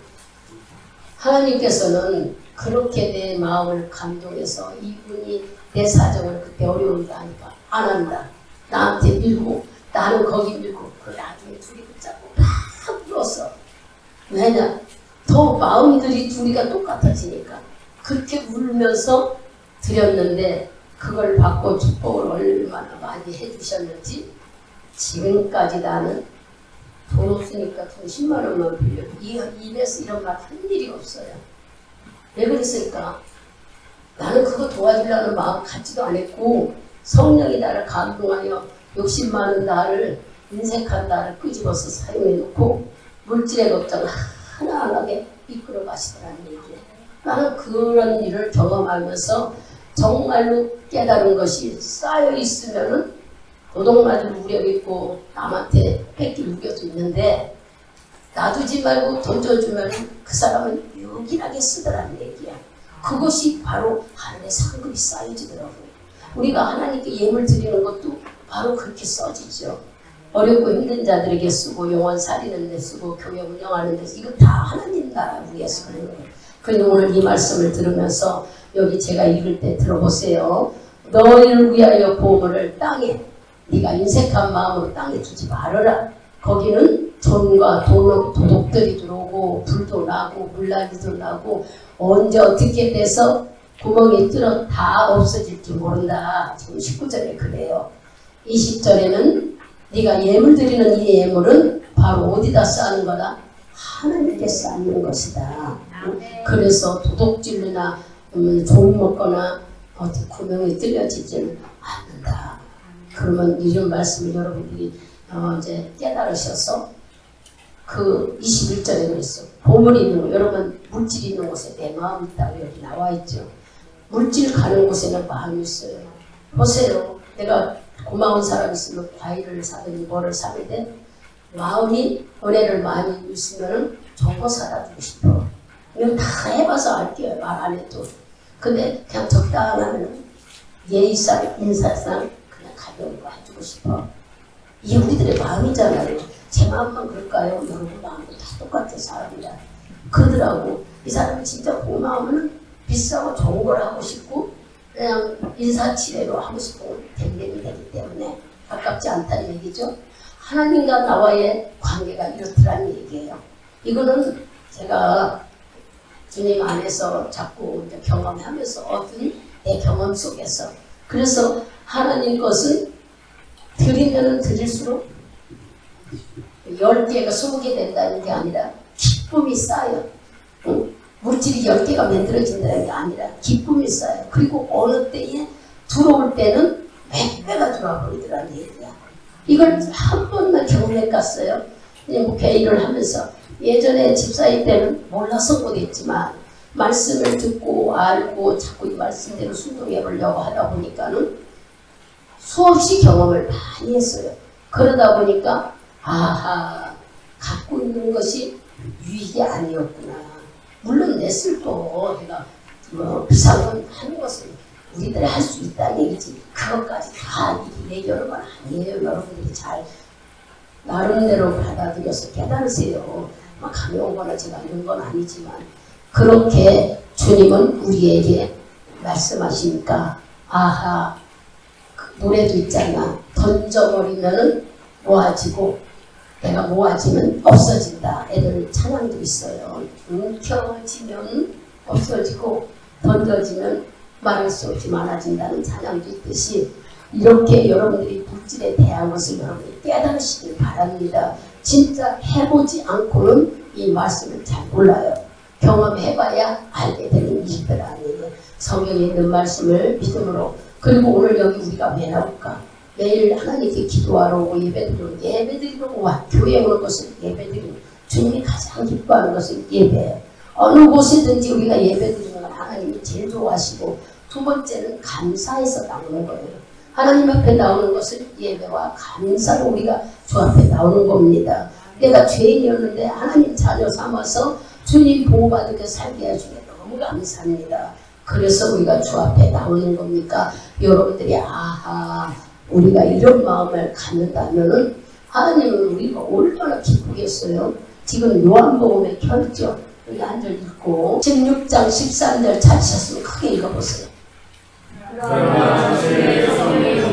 하나님께서는 그렇게 내 마음을 감동해서 이분이 내 사정을 그때 어려운데 하니까 안 한다. 나한테 밀고 나는 거기 밀고 그 나중에 둘이 붙잡고 막 울었어. 왜냐? 더 마음들이 둘이가 똑같아지니까 그렇게 울면서 드렸는데 그걸 받고 축복을 얼마나 많이 해주셨는지 지금까지 나는 돈 없으니까 돈 10만 원만 빌려 입에서 이런 말 한 일이 없어요. 왜 그랬을까? 나는 그거 도와주려는 마음 갖지도 않았고 성령이 나를 감동하여 욕심 많은 나를 인색한 나를 끄집어서 사용해놓고 물질의 걱정 하나하나게 이끌어 가시더라는 얘기예요. 나는 그런 일을 경험하면서 정말로 깨달은 것이 쌓여 있으면은 도둑맞을 우려가 있고 남한테 뺏길 우려도 있는데 놔두지 말고 던져주면 그 사람은 유일하게 쓰더라는 얘기야. 그것이 바로 하늘의 상급이 쌓여지더라고요. 우리가 하나님께 예물 드리는 것도 바로 그렇게 써지죠. 어렵고 힘든 자들에게 쓰고 영혼 살리는 데 쓰고 교회 운영하는 데 쓰고 이거 다 하나님 나라 위해서 그런 거예요. 그런데 오늘 이 말씀을 들으면서 여기 제가 읽을 때 들어보세요. 너희를 위하여 보물을 땅에 네가 인색한 마음으로 땅에 두지 말아라. 거기는 전과 도둑들이 들어오고 불도 나고 물난리도 나고 언제 어떻게 돼서 구멍이 뚫어 다 없어질지 모른다. 지금 19절에 그래요. 20절에는 네가 예물 드리는 이 예물은 바로 어디다 쌓는 거다? 하나님께 쌓는 것이다. 그래서 도둑질이나 종 먹거나 어디 구멍이 뚫려지지는 않는다. 그러면 이런 말씀을 여러분들이 이제 깨달으셔서 그 21절에 그랬어. 보물이 있는 곳, 여러분 물질이 있는 곳에 내 마음이 있다고 여기 나와 있죠. 물질 가는 곳에는 마음이 있어요. 보세요. 내가 고마운 사람 있으면 과일을 사든지 뭐를 사는데 마음이 은혜를 많이 있으면 좋은 거 사다 주고 싶어. 이건 다 해봐서 알게요. 말 안 해도. 근데 그냥 적당하면 예의상 인사상 그냥 가벼운 거 해주고 싶어. 이게 우리들의 마음이잖아요. 제 마음만 그럴까요? 여러분 마음도 다 똑같아 사람이라. 그러더라고. 이 사람이 진짜 고마우면 비싸고 좋은 걸 하고 싶고 그냥 인사치레로 하고 싶은 댕댕이 되기 때문에 가깝지 않다는 얘기죠. 하나님과 나와의 관계가 이렇더라는 얘기예요. 이거는 제가 주님 안에서 자꾸 이제 경험하면서 얻은 내 경험 속에서, 그래서 하나님 것은 드리면은 드릴수록 10개가 20개 된다는 게 아니라 기쁨이 쌓여. 물질이 10개가 만들어진다는 게 아니라 기쁨이 쌓여. 그리고 어느 때에 들어올 때는 몇 배가 들어와 버리더라는 얘기야. 이걸 한 번만 경험해 갔어요. 목회 일을 하면서. 예전에 집사일 때는 몰라서 못했지만 말씀을 듣고 알고 자꾸 이 말씀대로 순종해 보려고 하다 보니까는 수없이 경험을 많이 했어요. 그러다 보니까 아하, 갖고 있는 것이 유익이 아니었구나. 물론 냈을도 내가 비싼 건 하는 것은 우리들이 할 수 있다는 얘기지. 그것까지 다 일이 내려는 건 아니에요. 여러분들이 잘 나름대로 받아들여서 깨달으세요. 막 가벼운거나 제가 이런 건 아니지만 그렇게 주님은 우리에게 말씀하시니까 아하, 그 노래도 있잖아. 던져버리면은 모아지고 내가 모아지면 없어진다. 애들 찬양도 있어요. 움켜쥐면 없어지고 던져지면 말할 수 없이 많아진다는 찬양도 있듯이 이렇게 여러분들이 물질에 대한 것을 여러분이 깨달으시길 바랍니다. 진짜 해보지 않고는 이 말씀을 잘 몰라요. 경험해봐야 알게 되는 일들 아니에요. 성경에 있는 말씀을 믿음으로. 그리고 오늘 여기 우리가 왜 나올까? 매일 하나님께 기도하러 오고 예배드리러 와. 교회에 오는 것은 예배드리고 주님이 가장 기뻐하는 것은 예배예요. 어느 곳이든지 우리가 예배드리는 건 하나님이 제일 좋아하시고 두 번째는 감사해서 나오는 거예요. 하나님 앞에 나오는 것은 예배와 감사로 우리가 주 앞에 나오는 겁니다. 내가 죄인이었는데 하나님 자녀 삼아서 주님 보호받게 살게 해주니 너무 감사합니다. 그래서 우리가 주 앞에 나오는 겁니까? 여러분들이 아하, 우리가 이런 마음을 갖는다면은 하나님은 우리가 얼마나 기쁘겠어요. 지금 요한복음에 켰죠. 여기 한 절 읽고 16장 13절 찾으셨으면 크게 읽어보세요.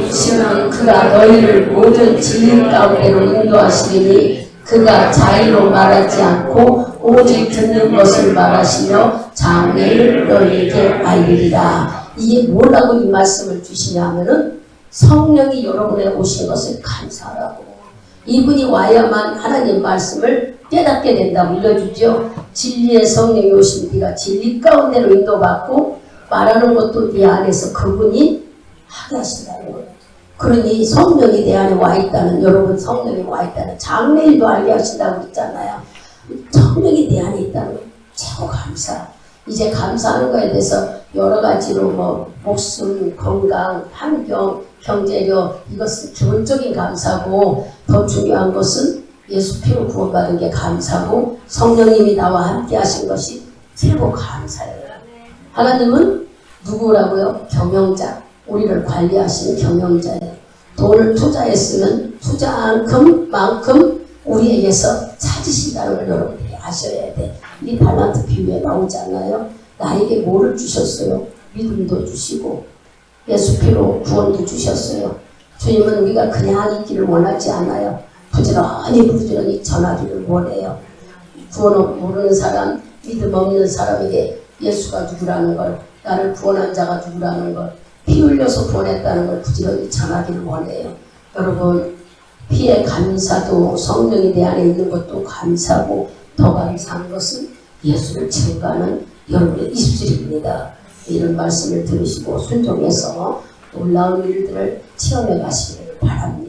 주는 그가 너희를 모든 진리 가운데로 인도하시리니 그가 자의로 말하지 않고 오직 듣는 것을 말하시며 장래를 너희에게 알리리라. 이게 뭐라고 이 말씀을 주시냐면은 성령이 여러분에 오신 것을 감사하라고. 이분이 와야만 하나님 말씀을 깨닫게 된다고 일러주죠. 진리의 성령이 오시면 네가 진리 가운데로 인도받고 말하는 것도 네 안에서 그분이 하게 하신다는 거예요. 그러니 성령이 내 안에 와 있다는, 여러분 성령이 와 있다는, 장래일도 알게 하신다고 했잖아요. 성령이 내 안에 있다는 거 최고 감사. 이제 감사하는 거에 대해서 여러 가지로 뭐 목숨, 건강, 환경, 경제력, 이것은 기본적인 감사고 더 중요한 것은 예수 피로 구원받은 게 감사고 성령님이 나와 함께 하신 것이 최고 감사예요. 하나님은 누구라고요? 경영자. 우리를 관리하시는 경영자예요. 돈을 투자했으면 투자만큼 우리에게서 찾으신다는 걸 여러분들이 아셔야 돼. 이 달란트 비유에 나오지 않나요? 나에게 뭐를 주셨어요? 믿음도 주시고 예수 피로 구원도 주셨어요. 주님은 우리가 그냥 있기를 원하지 않아요. 부지런히 전하기를 원해요. 구원 모르는 사람, 믿음 없는 사람에게 예수가 누구라는 걸, 나를 구원한 자가 누구라는 걸, 피 흘려서 구원했다는 걸 부지런히 전하기를 원해요. 여러분, 피의 감사도 성령이 내 안에 있는 것도 감사고 더 감사한 것은 예수를 증거하는 여러분의 입술입니다. 이런 말씀을 들으시고 순종해서 놀라운 일들을 체험해 가시길 바랍니다.